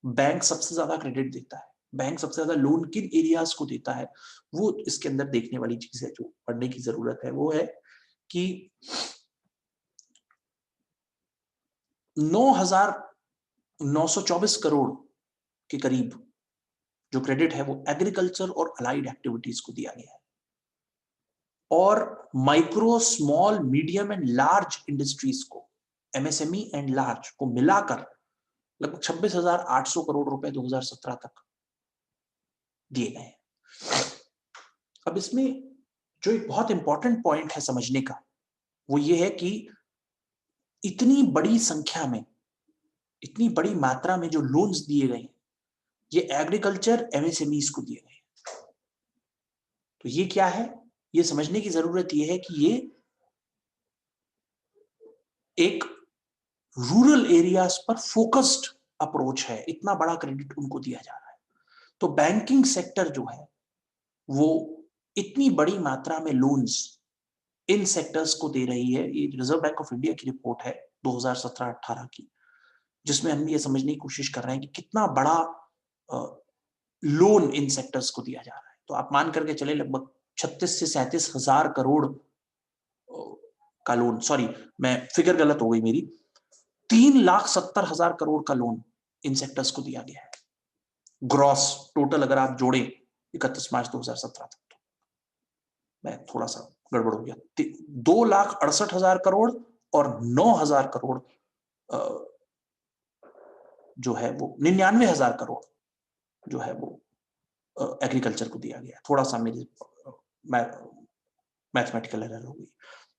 बैंक सबसे ज्यादा क्रेडिट देता है, बैंक सबसे ज्यादा लोन किन एरियाज को देता है। वो इसके अंदर देखने वाली चीज है, जो पढ़ने की जरूरत है। वो है कि 9,924 करोड़ के करीब जो क्रेडिट है वो एग्रीकल्चर और अलाइड एक्टिविटीज को दिया गया है, और micro, small, medium and large industries को, एमएसएमई एंड लार्ज को मिलाकर लगभग 26,800 करोड़ रुपए 2017 तक दिए गए हैं। अब इसमें जो एक बहुत इंपॉर्टेंट पॉइंट है समझने का, वो ये है कि इतनी बड़ी संख्या में, इतनी बड़ी मात्रा में जो लोन्स दिए गए, ये एग्रीकल्चर एमएसएमईज को दिए गए। तो ये क्या है, ये समझने की जरूरत ये है कि ये एक रूरल एरियाज पर फोकस्ड अप्रोच है, इतना बड़ा क्रेडिट उनको दिया जा रहा है। तो बैंकिंग सेक्टर जो है वो इतनी बड़ी मात्रा में लोन्स इन सेक्टर्स को दे रही है। ये रिजर्व बैंक ऑफ इंडिया की रिपोर्ट है 2017-18 की, जिसमें हम ये समझने की कोशिश कर रहे हैं कि कितना बड़ा लोन इन सेक्टर्स को दिया जा रहा है। तो आप मान करके चले लगभग 36 से 37 हजार करोड़ का लोन, सॉरी मैं फिगर गलत हो गई मेरी, 3,70,000 करोड़ का लोन इन सेक्टर्स को दिया गया है ग्रॉस टोटल, अगर आप जोड़े 31 मार्च 2017 तक। तो मैं थोड़ा सा गड़बड़ हो गया, 2,68,000 करोड़ और 9,000 करोड़ जो है वो 99,000 करोड़ जो है वो एग्रीकल्चर को दिया गया। थोड़ा सा मेरी मैथमेटिकल एरर हो गई।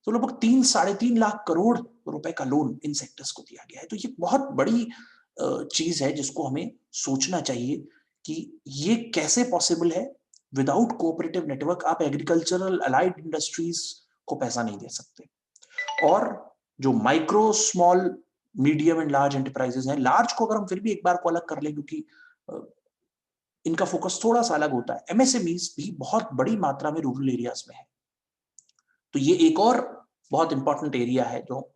तो लगभग 3-3.5 लाख करोड़ रुपए का लोन इन सेक्टर्स को दिया गया है। तो ये बहुत बड़ी चीज है जिसको हमें सोचना चाहिए कि ये कैसे पॉसिबल है। विदाउट कोऑपरेटिव नेटवर्क आप एग्रीकल्चरल अलाइड इंडस्ट्रीज को पैसा नहीं दे सकते। और जो micro, small, medium and large enterprises हैं, लार्ज को अगर हम फिर भी एक बार को अलग कर लें क्योंकि इनका फोकस थोड़ा सा अलग होता है, एमएसएमईज भी बहुत बड़ी मात्रा में रूरल एरियाज में है। तो ये एक और बहुत इंपॉर्टेंट एरिया है जो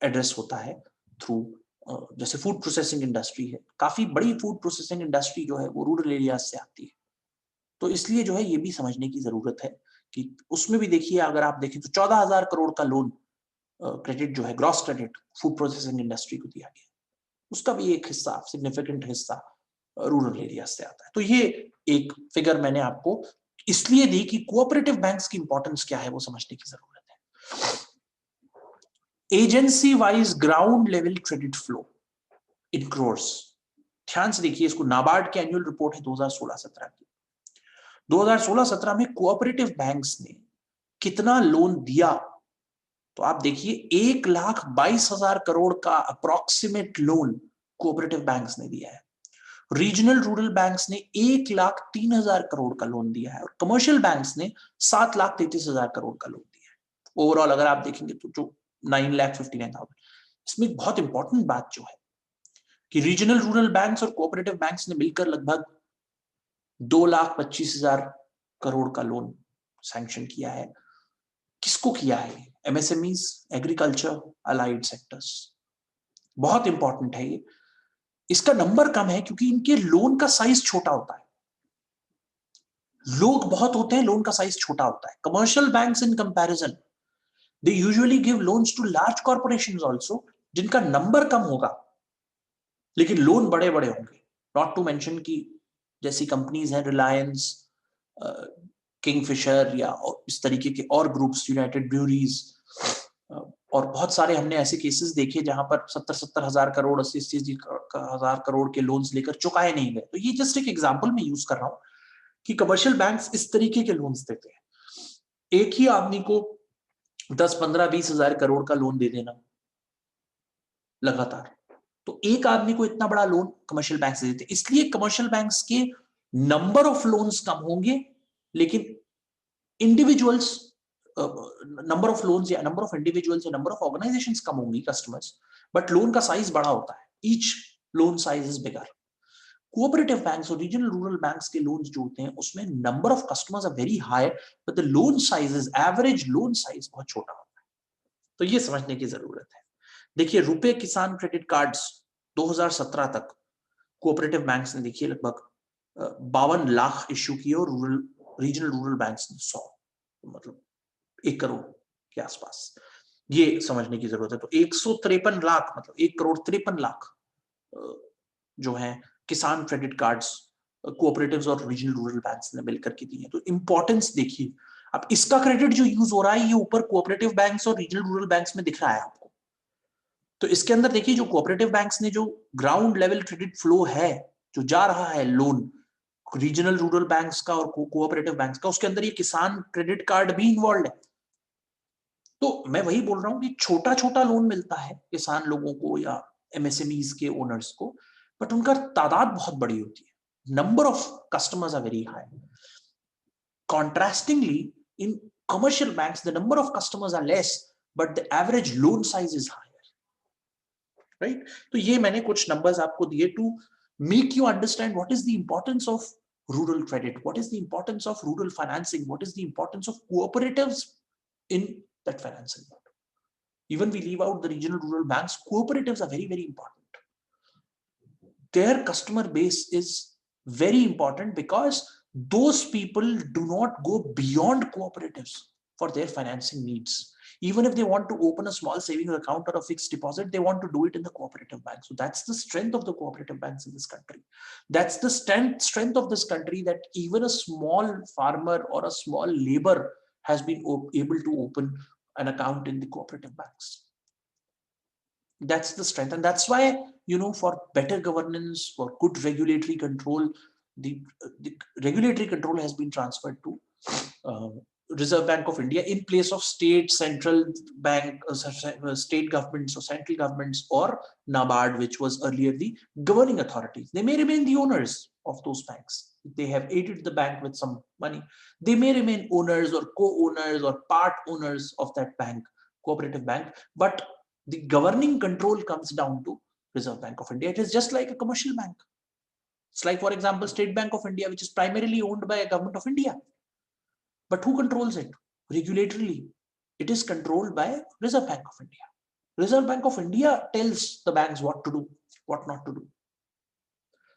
एड्रेस होता है थ्रू, जैसे फूड प्रोसेसिंग इंडस्ट्री है, काफी बड़ी फूड प्रोसेसिंग इंडस्ट्री जो है वो रूरल एरियाज से आती है। तो इसलिए जो है ये भी समझने की जरूरत है कि उसमें भी देखिए, अगर आप देखें तो 14,000 करोड़ का लोन क्रेडिट जो है, gross credit food processing industry को दिया गया, उसका भी एक हिस्सा, सिग्निफिकेंट हिस्सा रूरल एरिया से आता है। तो ये एक फिगर मैंने आपको इसलिए दी कि कोऑपरेटिव बैंक्स की इंपॉर्टेंस क्या है वो समझने की जरूरत है। Agency wise ground level credit flow in crores, ध्यान से देखिए इसको, नाबार्ड की एनुअल रिपोर्ट है 2016-17 की। 2016-17 में कोऑपरेटिव बैंक्स ने कितना लोन दिया, तो आप देखिए 1,22,000 करोड़ का अप्रोक्सीमेट लोन कोऑपरेटिव बैंक्स ने दिया है। रीजनल रूरल बैंक्स ने 1,03,000 करोड़ का लोन दिया है, और कमर्शियल बैंक्स ने 7,33,000 करोड़ का लोन दिया है। ओवरऑल अगर आप देखेंगे तो जो 9,59,000, इसमें बहुत इंपॉर्टेंट बात जो है कि रीजनल रूरल बैंक्स और कोऑपरेटिव बैंक्स ने मिलकर लगभग 2,25,000 करोड़ का लोन सैंक्शन किया है। किसको किया है? MSMEs, agriculture, allied sectors. बहुत इंपॉर्टेंट है ये। इसका नंबर कम है क्योंकि इनके लोन का साइज छोटा होता है। लोग बहुत होते हैं, लोन का साइज छोटा होता है। Commercial banks in comparison they usually give loans to large corporations also, जिनका नंबर कम होगा लेकिन लोन बड़े बड़े होंगे। नॉट टू मेंशन कि जैसी कंपनीज हैं रिलायंस, किंगफिशर या इस तरीके के और ग्रुप्स, यूनाइटेड ब्रूरीज, और बहुत सारे हमने ऐसे केसेस देखे जहां पर 70-70 हजार करोड़, 80-80 हजार करोड़ के लोन्स लेकर चुकाए नहीं गए। तो ये जस्ट एक एग्जांपल मैं यूज कर रहा हूं कि कमर्शियल बैंक्स इस तरीके के लोन्स देते हैं। एक ही आदमी को 10, 15, 20 हजार करोड़ का लोन दे देना लगातार, तो एक आदमी को इतना बड़ा लोन कमर्शियल बैंक से देते, इसलिए कमर्शियल बैंक्स के नंबर ऑफ लोन्स कम होंगे लेकिन इंडिविजुअल्स, नंबर ऑफ लोन्स या नंबर ऑफ इंडिविजुअल्स या नंबर ऑफ ऑर्गेनाइजेशंस कम होंगी, कस्टमर्स, बट लोन का साइज बड़ा होता है। Each loan size is bigger. Cooperative banks और रीजनल रूरल बैंक्स के लोन्स जो होते हैं उसमें number of customers are very high but the loan sizes, average loan size बहुत छोटा होता है। तो ये समझने की जरूरत है। देखिए, रुपए किसान क्रेडिट कार्ड्स 2017 तक कोऑपरेटिव बैंक्स ने देखिए लगभग 52 लाख इश्यू किए और रीजनल रूरल बैंक्स ने 100, मतलब 1 करोड़ के आसपास। ये समझने की जरूरत है। तो 153 लाख, मतलब 1,53 करोड़ जो है किसान क्रेडिट कार्ड्स कोऑपरेटिव्स और रीजनल रूरल बैंक्स ने मिलकर के दिए। तो इंपॉर्टेंस देखिए, अब इसका क्रेडिट जो यूज हो रहा है ये ऊपर कोऑपरेटिव बैंक्स और रीजनल रूरल बैंक्स में दिख रहा है आपको। तो इसके अंदर देखिए जो कोऑपरेटिव बैंक्स ने जो ग्राउंड लेवल क्रेडिट फ्लो है जो जा रहा है लोन रीजनल रूरल बैंक्स का और कोऑपरेटिव बैंक्स का, उसके अंदर ये किसान क्रेडिट कार्ड भी इन्वॉल्व है। तो मैं वही बोल रहा हूँ कि छोटा छोटा लोन मिलता है किसान लोगों को या एमएसएमईज के ओनर्स को, बट उनका तादाद बहुत बड़ी होती है। Number of customers are very high. Contrastingly, in commercial banks, the number of customers are less, but the average loan size is higher. Right? तो ये मैंने कुछ numbers आपको दिए to make you understand what is the importance of rural credit, what is the importance of rural financing, what is the importance of cooperatives in that financing model. Even we leave out the regional rural banks, cooperatives are very, very important. Their customer base is very important because those people do not go beyond cooperatives for their financing needs. Even if they want to open a small savings account or a fixed deposit, they want to do it in the cooperative bank. So that's the strength of the cooperative banks in this country. That's the strength of this country, that even a small farmer or a small labor has been able to open an account in the cooperative banks. That's the strength. And that's why, for better governance, for good regulatory control, the regulatory control has been transferred to Reserve Bank of India in place of state, central bank, state governments or central governments, or NABARD, which was earlier the governing authorities. They may remain the owners of those banks. They have aided the bank with some money. They may remain owners or co-owners or part owners of that bank, cooperative bank, but the governing control comes down to Reserve Bank of India. It is just like a commercial bank. It's like, for example, State Bank of India, which is primarily owned by a government of India. But who controls it? Regulatorily, it is controlled by Reserve Bank of India. Reserve Bank of India tells the banks what to do, what not to do.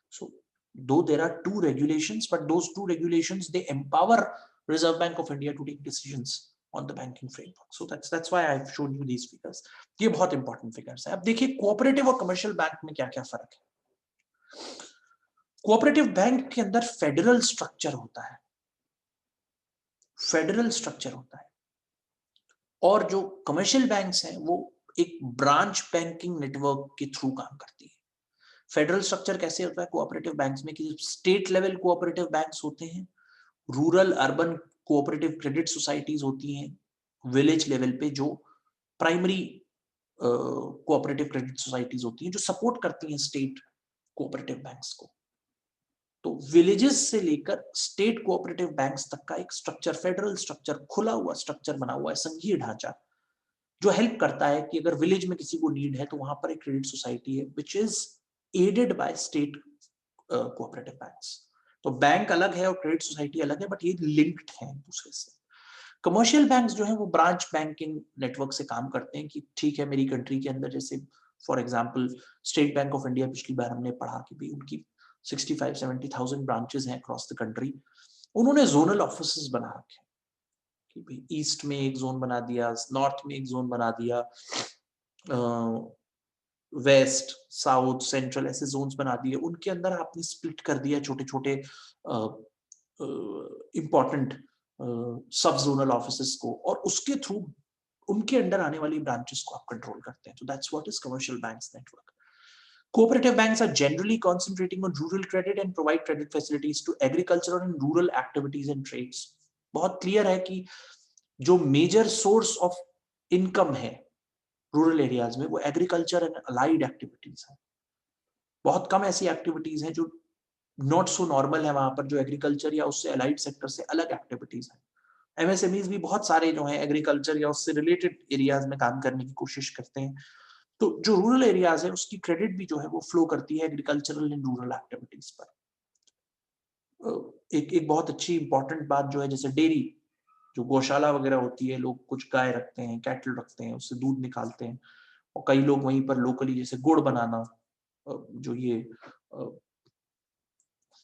So, though there are two regulations, but those two regulations, they empower Reserve Bank of India to take decisions on the banking framework. So that's why I've shown you these figures. ये बहुत important figures है। अब देखिए cooperative और commercial bank में क्या क्या फर्क है। कोऑपरेटिव बैंक के अंदर फेडरल स्ट्रक्चर होता है, फेडरल स्ट्रक्चर होता है, और जो कमर्शियल बैंक्स हैं वो एक ब्रांच बैंकिंग नेटवर्क के थ्रू काम करती है। फेडरल स्ट्रक्चर कैसे होता है कोऑपरेटिव बैंक्स में कि स्टेट लेवल कोऑपरेटिव बैंक्स होते हैं, rural urban cooperative credit societies होती हैं, विलेज लेवल पे जो प्राइमरी कोऑपरेटिव क्रेडिट सोसाइटीज होती हैं जो सपोर्ट करती हैं स्टेट कोऑपरेटिव बैंक्स को। तो विलेजेस से लेकर स्टेट कोऑपरेटिव बैंक्स तक का एक स्ट्रक्चर, फेडरल स्ट्रक्चर, खुला हुआ स्ट्रक्चर बना हुआ है, संघीय ढांचा, जो हेल्प करता है कि अगर विलेज में किसी को नीड है तो वहां पर एक क्रेडिट सोसाइटी है which is aided by state cooperative banks. तो बैंक अलग है और क्रेडिट सोसाइटी अलग है, बट ये लिंक्ड है एक दूसरे से। कमर्शियल बैंक्स जो है वो ब्रांच बैंकिंग नेटवर्क से काम करते हैं कि ठीक है, मेरी कंट्री के अंदर जैसे for example state Bank of India, पिछली बार हमने पढ़ा कि भी उनकी 65-70,000 ब्रांचेस हैं अक्रॉस द कंट्री। उन्होंने जोनल ऑफिसेस बना रखे हैं कि भाई ईस्ट में एक जोन बना दिया, नॉर्थ में एक जोन बना दिया, वेस्ट, साउथ, सेंट्रल, ऐसे जोन्स बना दिए। उनके अंदर आपने स्प्लिट कर दिया छोटे छोटे इंपॉर्टेंट सब जोनल ऑफिसेस को, और उसके थ्रू उनके अंडर आने वाली ब्रांचेस को आप कंट्रोल करते हैं। तो that's what is commercial banks network. Cooperative banks are generally concentrating on rural credit and provide credit facilities to agricultural and rural activities and trades. बहुत क्लियर है कि जो मेजर सोर्स ऑफ इनकम है rural areas में वो agriculture and allied activities है। बहुत कम ऐसी एक्टिविटीज हैं जो नॉट सो नॉर्मल है वहां पर, जो एग्रीकल्चर या उससे अलाइड सेक्टर से अलग एक्टिविटीज है। एमएसएमईज भी बहुत सारे जो हैं एग्रीकल्चर या उससे रिलेटेड एरियाज में काम करने की कोशिश करते हैं। तो जो रूरल एरियाज है उसकी क्रेडिट भी जो है वो फ्लो करती है एग्रीकल्चरल एंड रूरल एक्टिविटीज पर। एक बहुत अच्छी इंपॉर्टेंट बात जो है, जैसे डेयरी, जो गौशाला वगैरह होती है, लोग कुछ गाय रखते हैं, कैटल रखते हैं, उससे दूध निकालते हैं, और कई लोग वहीं पर लोकली जैसे गुड़ बनाना, जो ये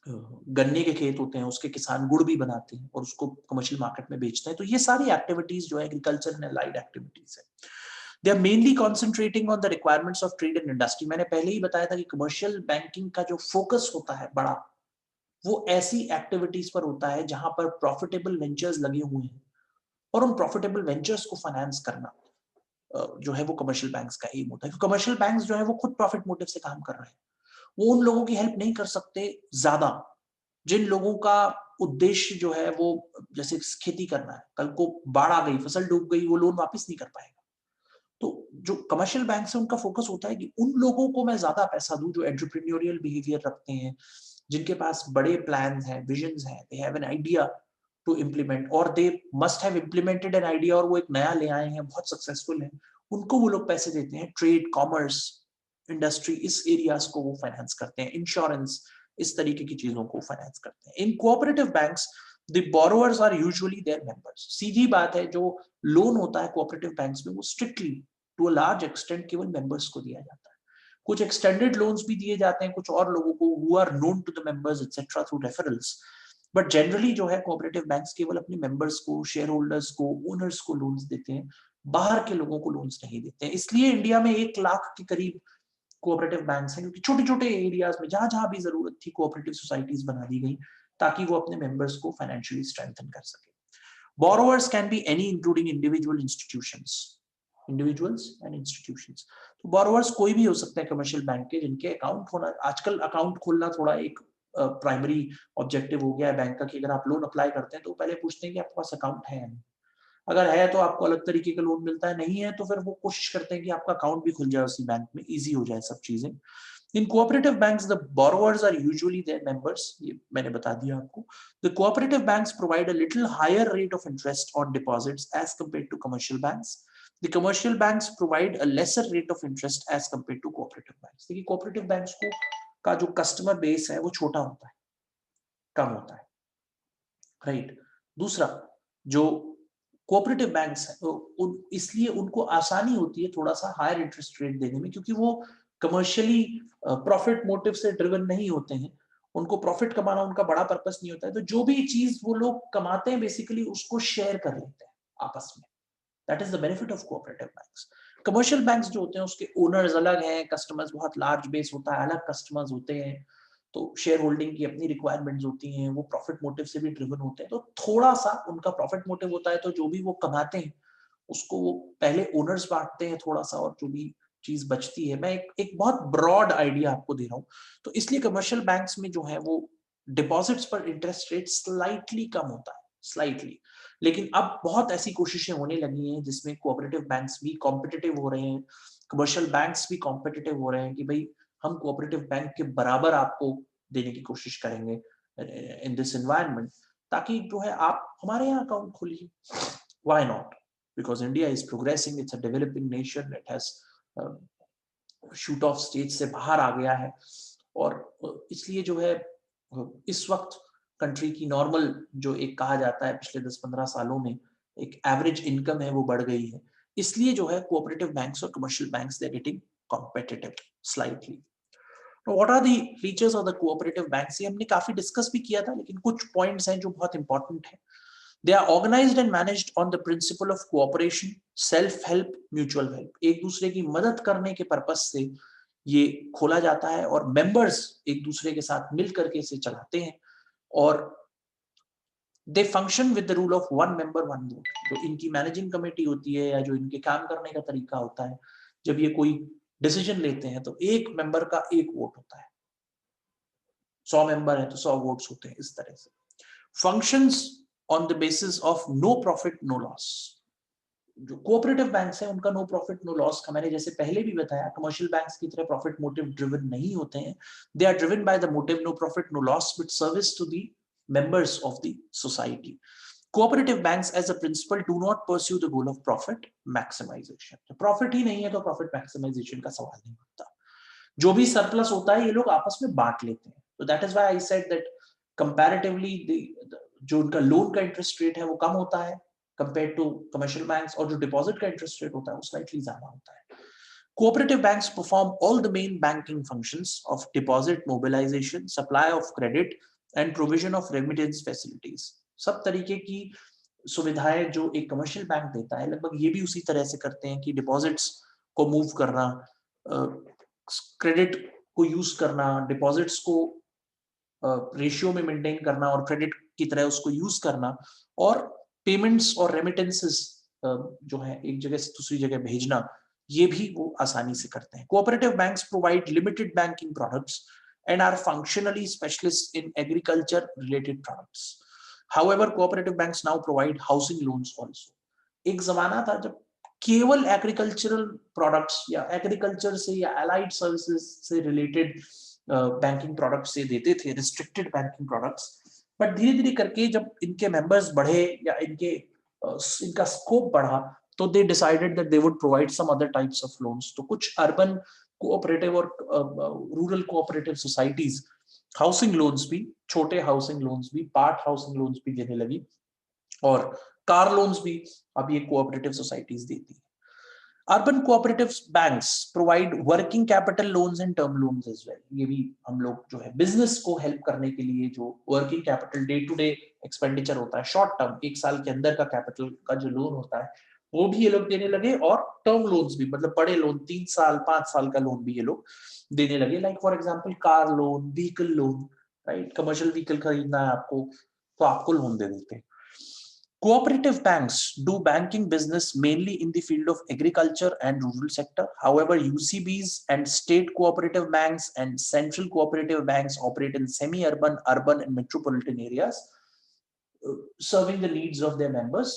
गन्ने के खेत होते हैं उसके किसान गुड़ भी बनाते हैं और उसको कमर्शियल मार्केट में बेचते हैं। तो ये सारी एक्टिविटीज जो है एग्रीकल्चर एंड अलाइड एक्टिविटीज है। They are mainly concentrating on the requirements of trade and industry. मैंने पहले ही बताया था कि कमर्शियल बैंकिंग का जो फोकस होता है बड़ा, वो ऐसी एक्टिविटीज पर होता है जहां पर प्रॉफिटेबल वेंचर्स लगे हुए हैं, और उन प्रॉफिटेबल वेंचर्स को फाइनेंस करना जो है वो कमर्शियल बैंक्स का एम होता है। कमर्शियल बैंक्स जो है वो खुद प्रॉफिट मोटिव से काम कर रहे हैं, वो उन लोगों की हेल्प नहीं कर सकते ज्यादा जिन लोगों का उद्देश्य जो है वो जैसे खेती करना है, कल को बाढ़ आ गई, फसल डूब गई, वो लोन वापस नहीं कर पाएगा। तो जो कमर्शियल बैंक से उनका फोकस होता है कि उन लोगों को मैं ज्यादा पैसा दूं जो एंटरप्रेन्योरियल बिहेवियर रखते हैं, जिनके पास बड़े प्लान हैं, विजन्स हैं, they have an idea to implement, और they must have implemented an idea, और वो एक नया ले आए हैं, बहुत सक्सेसफुल है, उनको वो लोग पैसे देते हैं। ट्रेड, कॉमर्स, इंडस्ट्री, इस एरियाज को वो फाइनेंस करते हैं, इंश्योरेंस, इस तरीके की चीजों को फाइनेंस करते हैं। In cooperative banks the borrowers are usually their members. सीधी बात है, जो लोन होता है कोऑपरेटिव बैंक्स में वो strictly to a large extent केवल मेंबर्स को दिया जाता है। कुछ एक्सटेंडेड लोन्स भी दिए जाते हैं कुछ और लोगों को who are known to the members etcetera through referrals, but generally जो है कोऑपरेटिव बैंक्स केवल अपने मेंबर्स को, शेयर होल्डर्स को, ओनर्स को लोन्स देते हैं, बाहर के लोगों को लोन्स नहीं देते हैं। इसलिए इंडिया में 1 लाख के करीब कोऑपरेटिव बैंक्स हैं, क्योंकि छोटे छोटे एरियाज में जहां जहां भी जरूरत थी कोऑपरेटिव सोसाइटीज बना दी गई ताकि वो अपने मेंबर्स को फाइनेंशियली स्ट्रेंथन कर सके। Borrowers can be any including individuals and institutions। तो borrowers कोई भी हो सकता है कमर्शियल बैंक के, जिनके अकाउंट होना, आजकल अकाउंट खोलना थोड़ा एक प्राइमरी ऑब्जेक्टिव हो गया है बैंक का, कि अगर आप लोन अप्लाई करते हैं तो पहले पूछते हैं कि आपके पास अकाउंट है या नहीं। अगर है तो आपको अलग तरीके का लोन मिलता है, नहीं है तो फिर वो कोशिश करते हैं कि आपका अकाउंट भी खुल जाए उसी बैंक में, इजी हो जाए सब चीजें। In cooperative banks, the borrowers are usually their members. ये मैंने बता दिया आपको। The cooperative banks provide a little higher rate of interest on deposits as compared to commercial banks. The commercial banks provide a lesser rate of interest as compared to cooperative banks. देखिए cooperative banks को का जो customer base है वो छोटा होता है, कम होता है, राइट। दूसरा, जो कोऑपरेटिव बैंक्स हैं इसलिए उनको आसानी होती है थोड़ा सा हायर इंटरेस्ट रेट देने में, क्योंकि वो कमर्शियली प्रॉफिट मोटिव से ड्रिवन नहीं होते हैं, उनको प्रॉफिट कमाना उनका बड़ा पर्पस नहीं होता है। तो जो भी चीज वो लोग कमाते हैं बेसिकली उसको शेयर कर लेते हैं आपस में। That is the benefit of cooperative banks. Commercial banks जो होते हैं उसके ओनर्स अलग हैं, कस्टमर्स बहुत लार्ज बेस होता है, अलग कस्टमर्स होते हैं, तो शेयर होल्डिंग की अपनी रिक्वायरमेंट्स होती हैं, वो प्रॉफिट मोटिव से भी ड्रिवन होते हैं, तो थोड़ा सा उनका प्रॉफिट मोटिव होता है, तो जो भी वो कमाते हैं उसको वो पहले ओनर्स बांटते हैं थोड़ा सा, और जो भी चीज बचती है, मैं एक बहुत ब्रॉड आइडिया आपको दे रहा हूँ। तो इसलिए कमर्शियल बैंक्स में जो है वो डिपॉजिट्स पर इंटरेस्ट रेट स्लाइटली कम होता है, स्लाइटली। लेकिन अब बहुत ऐसी कोशिशें होने लगी हैं जिसमें कोऑपरेटिव बैंक्स भी कॉम्पिटिटिव हो रहे हैं, कमर्शियल बैंक्स भी कॉम्पिटिटिव हो रहे हैं कि भाई हम कोऑपरेटिव बैंक के बराबर आपको देने की कोशिश करेंगे इन दिस एनवायरनमेंट, ताकि जो है आप हमारे यहाँ अकाउंट खोलिए, why not, because India is progressing, it's a developing nation, it has shoot of stage से बाहर आ गया है, और इसलिए जो है इस वक्त कंट्री की नॉर्मल जो एक कहा जाता है पिछले 10-15 सालों में एक एवरेज इनकम है वो बढ़ गई है, इसलिए जो है कोऑपरेटिव बैंक्स और commercial banks they are getting competitive slightly. तो what are the features of the cooperative banks, ये हमने काफी डिस्कस भी किया था, लेकिन कुछ पॉइंट्स हैं जो बहुत इंपॉर्टेंट है। They are organised and managed on the principle of cooperation, self help, mutual help, एक दूसरे की मदद करने के पर्पज से ये खोला जाता है और मेंबर्स एक दूसरे के साथ मिल करके इसे चलाते हैं, और they function with the rule of one member one vote. जो इनकी मैनेजिंग कमेटी होती है या जो इनके काम करने का तरीका होता है, जब ये कोई डिसीजन लेते हैं तो एक मेंबर का एक वोट होता है, 100 मेंबर है तो 100 वोट्स होते हैं, इस तरह से। Functions on the basis of no profit no loss. जो कोऑपरेटिव बैंक्स हैं उनका नो प्रॉफिट नो लॉस का मैंने जैसे पहले भी बताया, कमर्शियल बैंक्स की तरह प्रॉफिट मोटिव ड्रिवन नहीं होते हैं। They are driven by the motive no profit no loss with service to the members of the society. Cooperative banks as a principle do not pursue the goal of profit maximization. तो profit ही नहीं है तो profit maximisation का सवाल नहीं होता। जो भी सरप्लस होता है ये लोग आपस में बांट लेते हैं। तो that is why I said that comparatively जो उनका लोन का इंटरेस्ट रेट है वो कम होता है कंपेयर टू कमर्शियल बैंक्स, और जो डिपॉजिट का इंटरेस्ट रेट होता है वो स्लाइटली ज्यादा होता है। Cooperative banks perform all the main banking functions of deposit mobilization, supply of credit, and provision of remittance facilities. सब तरीके की सुविधाएं जो एक कमर्शियल बैंक देता है लगभग ये भी उसी तरह से करते हैं कि डिपॉजिट्स को मूव करना, क्रेडिट को यूज करना, डिपॉजिट्स को रेशियो में मेंटेन करना और क्रेडिट की तरह उसको यूज करना, और पेमेंट्स और रेमिटेंसेस जो है एक जगह से दूसरी जगह भेजना, ये भी वो आसानी से करते हैं। Cooperative banks provide limited banking products and are functionally specialists in agriculture related products. However, cooperative banks now provide housing loans also. एक जमाना था जब केवल एग्रीकल्चरल प्रोडक्ट्स या एग्रीकल्चर से या अलाइड सर्विसेज से रिलेटेड बैंकिंग प्रोडक्ट्स से देते थे, रिस्ट्रिक्टेड बैंकिंग प्रोडक्ट्स, बट धीरे धीरे करके जब इनके मेंबर्स बढ़े या इनका स्कोप बढ़ा, तो they decided that they would provide some other types of loans. तो कुछ अर्बन कोऑपरेटिव और rural cooperative societies housing loans भी, छोटे हाउसिंग लोन्स भी, पार्ट हाउसिंग लोन्स भी देने लगी, और कार लोन्स भी अब ये कोऑपरेटिव सोसाइटीज देती है। Urban cooperative banks provide working capital loans and term loans as well. ये भी हम लोग जो है बिजनेस को हेल्प करने के लिए जो working capital day to day expenditure होता है, शॉर्ट टर्म एक साल के अंदर का कैपिटल का जो लोन होता है वो भी ये लोग देने लगे, और टर्म लोन्स भी, मतलब बड़े लोन 3 साल 5 साल का लोन भी ये लोग देने लगे। Like for example car loan, vehicle loan, right, commercial vehicle खरीदना है आपको तो आपको लोन दे देते हैं। Cooperative banks do banking business mainly in the field of agriculture and rural sector. However, UCBs and state cooperative banks and central cooperative banks operate in semi-urban, urban and metropolitan areas, serving the needs of their members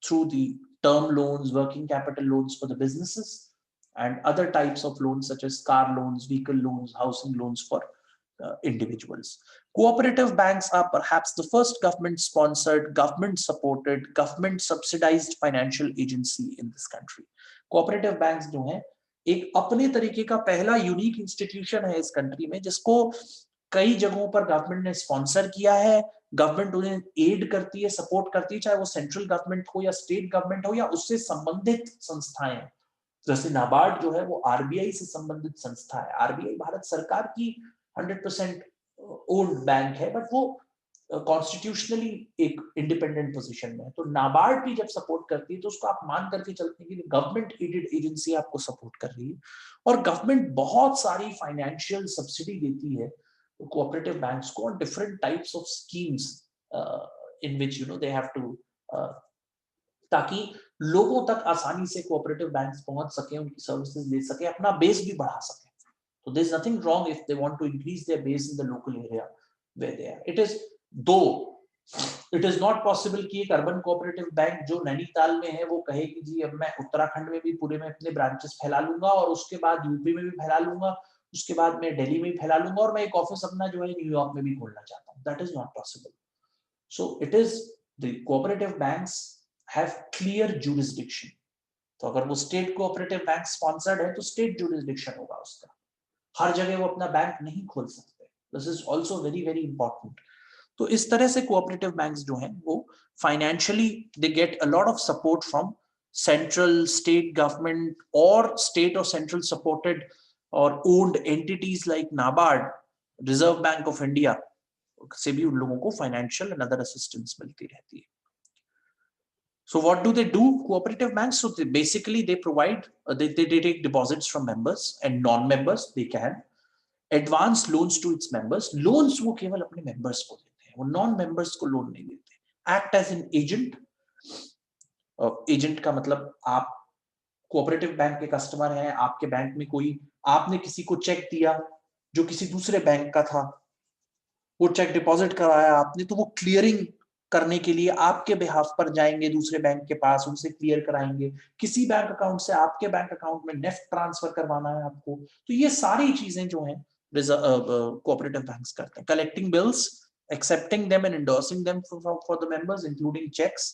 through the term loans, working capital loans for the businesses, and other types of loans such as car loans, vehicle loans, housing loans for individuals. Cooperative banks are perhaps the first government-sponsored, government-supported, government-subsidized financial agency in this country. Cooperative banks जो हैं एक अपने तरीके का पहला unique institution है इस country में, जिसको कई जगहों पर गवर्नमेंट ने स्पॉन्सर किया है, गवर्नमेंट उन्हें एड करती है, सपोर्ट करती है, चाहे वो सेंट्रल गवर्नमेंट हो या स्टेट गवर्नमेंट हो या उससे संबंधित संस्थाएं। जैसे नाबार्ड जो है वो आरबीआई से संबंधित संस्था है। आरबीआई भारत सरकार की 100% ओन्ड बैंक है, बट वो कॉन्स्टिट्यूशनली एक इंडिपेंडेंट पोजीशन में है। तो नाबार्ड भी जब सपोर्ट करती है तो उसको आप मान करके चलते हैं कि गवर्नमेंट एडेड एजेंसी आपको सपोर्ट कर रही है, और गवर्नमेंट बहुत सारी फाइनेंशियल सब्सिडी देती है कोऑपरेटिव बैंक्स को on different types of schemes in which they have to ताकि लोगों तक आसानी से कोऑपरेटिव बैंक्स पहुंच सके, उनकी सर्विसेज ले सके, अपना बेस भी बढ़ा सके। So there's nothing wrong if they want to increase their base in the local area where they are. It is not possible कि एक अर्बन कोऑपरेटिव बैंक जो नैनीताल में है वो कहे कि जी अब मैं उत्तराखंड में भी पूरे में अपने ब्रांचेस फैला लूंगा और उसके बाद यूपी में भी फैला लूंगा, उसके बाद मैं दिल्ली में फैला लूंगा और मैं एक ऑफिस अपना जो है न्यूयॉर्क में भी खोलना चाहता हूँ. That is not possible. So it is the cooperative banks have clear jurisdiction. तो अगर वो स्टेट कोऑपरेटिव बैंक स्पॉन्सर्ड है तो स्टेट जुरिसडिक्शन होगा उसका. हर जगह वो अपना बैंक नहीं खोल सकते. This is also very very important. तो इस तरह से कोऑपरेटिव बैंक्स जो हैं वो financially they get a lot of support from central state government और स्टेट और सेंट्रल सपोर्टेड और owned entities like NABARD, reserve Bank of India से भी उन लोगों को फाइनेंशियल एंड अदर असिस्टेंस मिलती रहती है. So what do they do? Cooperative banks, so they provide, they take deposits from members and non-members. They can advance loans to its members. Loans वो केवल अपने members को देते हैं, वो non-members को loan नहीं देते. Act as an agent. Agent का मतलब आप cooperative bank के customer हैं, आपके बैंक में कोई, आपने किसी को चेक दिया जो किसी दूसरे बैंक का था, वो चेक डिपॉजिट कराया आपने, तो वो क्लियरिंग करने के लिए आपके बिहाफ पर जाएंगे दूसरे बैंक के पास, उनसे क्लियर कराएंगे. किसी बैंक अकाउंट से आपके बैंक अकाउंट में नेफ्ट ट्रांसफर करवाना है आपको, तो ये सारी चीजें जो हैं कोऑपरेटिव बैंक्स करते हैं. Collecting bills, accepting them and endorsing them for the members including cheques,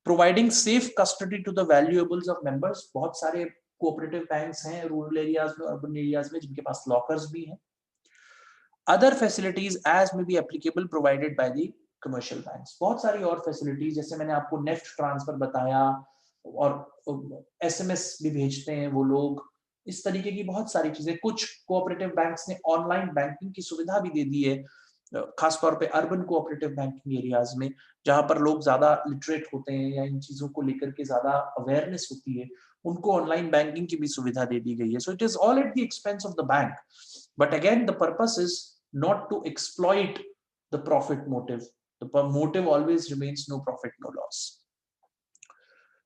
providing safe custody to the valuables of members. बहुत सारे कोऑपरेटिव बैंक्स हैं रूरल एरियाज में, अर्बन एरियाज में, जिनके पास लॉकर्स भी हैं. Other facilities as may be applicable provided by the commercial banks. बहुत सारी और फैसिलिटीज, जैसे मैंने आपको नेफ्ट ट्रांसफर बताया और एसएमएस भी भेजते हैं वो लोग, इस तरीके की बहुत सारी चीजें. कुछ कोऑपरेटिव बैंक्स ने ऑनलाइन बैंकिंग की सुविधा भी दे दी है, खासतौर पे अर्बन कोऑपरेटिव बैंकिंग एरियाज में, जहां पर लोग ज्यादा लिटरेट होते हैं या इन चीजों को लेकर के ज्यादा अवेयरनेस होती है, उनको ऑनलाइन बैंकिंग की भी सुविधा दे दी गई है. So it is all at the expense of the bank, but again the purpose is not to exploit the profit motive. The motive always remains no profit, no loss.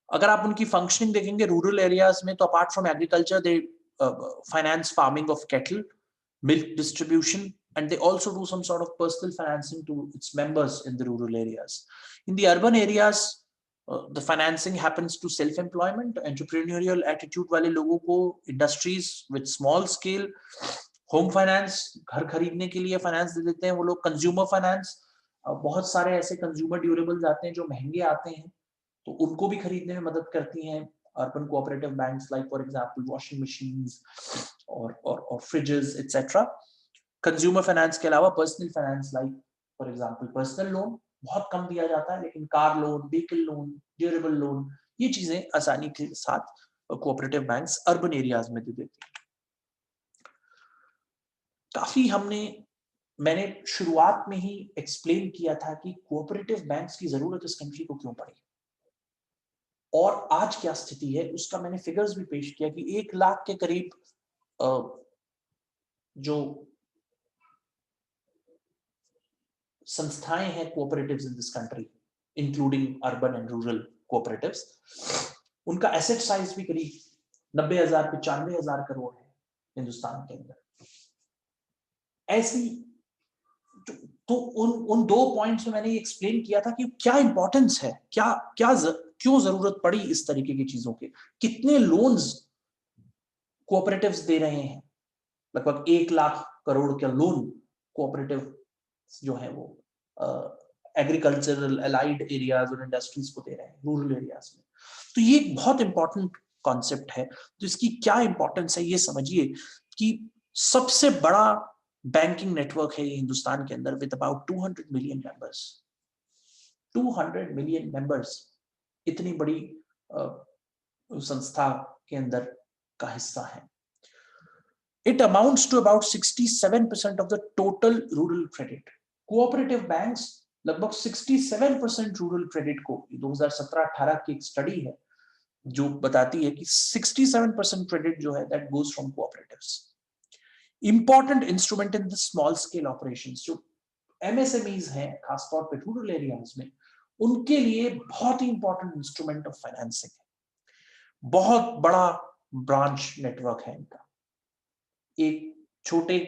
अगर आप उनकी functioning देखेंगे rural areas में, तो apart from agriculture they finance farming of cattle, milk distribution, and they also do some sort of personal financing to its members in the rural areas. In the urban areas, the financing happens to self-employment, entrepreneurial attitude वाले लोगों को, industries with small scale, home finance, घर खरीदने के लिए finance दे देते हैं वो लोग, कंज्यूमर फाइनेंस, बहुत सारे ऐसे कंज्यूमर ड्यूरेबल्स आते हैं जो महंगे आते हैं, तो उनको भी खरीदने में मदद करती हैं urban cooperative banks, like for example washing machines और फ्रिजेस एटसेट्रा. कंज्यूमर फाइनेंस के अलावा personal finance, like for example personal loan बहुत कम दिया जाता है, लेकिन car loan, vehicle loan, durable loan, ये चीजें आसानी के साथ कोऑपरेटिव बैंक्स अर्बन एरियाज में दे देते हैं. काफी मैंने शुरुआत में ही एक्सप्लेन किया था कि कोऑपरेटिव बैंक्स की जरूरत इस कंट्री को क्यों पड़ी और आज क्या स्थिति है, उसका मैंने फिगर्स भी पेश किया कि 1 लाख के करीब जो संस्थाएं हैं cooperatives in this country, including urban and rural cooperatives, उनका एसेट साइज भी करीब 90,000-95,000 करोड़ है हिंदुस्तान के अंदर. ऐसी तो उन 2 पॉइंट्स में मैंने एक्सप्लेन किया था कि क्या इंपॉर्टेंस है, क्यों जरूरत पड़ी इस तरीके की चीजों के, कितने लोन्स कोऑपरेटिव्स दे रहे हैं. लगभग 1 लाख करोड़ का लोन कोऑपरेटिव जो है वो एग्रीकल्चरल अलाइड एरियाज और इंडस्ट्रीज को दे रहे हैं रूरल एरियाज में. तो ये एक बहुत इंपॉर्टेंट कॉन्सेप्ट है. तो इसकी क्या इंपॉर्टेंस है ये समझिए कि सबसे बड़ा बैंकिंग नेटवर्क है हिंदुस्तान के अंदर with about 200 million members. 200 million members इतनी बड़ी संस्था के अंदर का हिस्सा है. It amounts to about 67% of the total rural credit. Cooperative banks लगभग 67% रूरल क्रेडिट को, 2017-18 की एक स्टडी है जो बताती है कि 67% क्रेडिट जो है that goes from cooperatives. Important instrument in the small scale operations, जो MSMEs हैं खासतौर पे रूरल एरियाज में, उनके लिए बहुत ही इंपॉर्टेंट इंस्ट्रूमेंट ऑफ फाइनेंसिंग है. बहुत बड़ा ब्रांच नेटवर्क है इनका. एक छोटे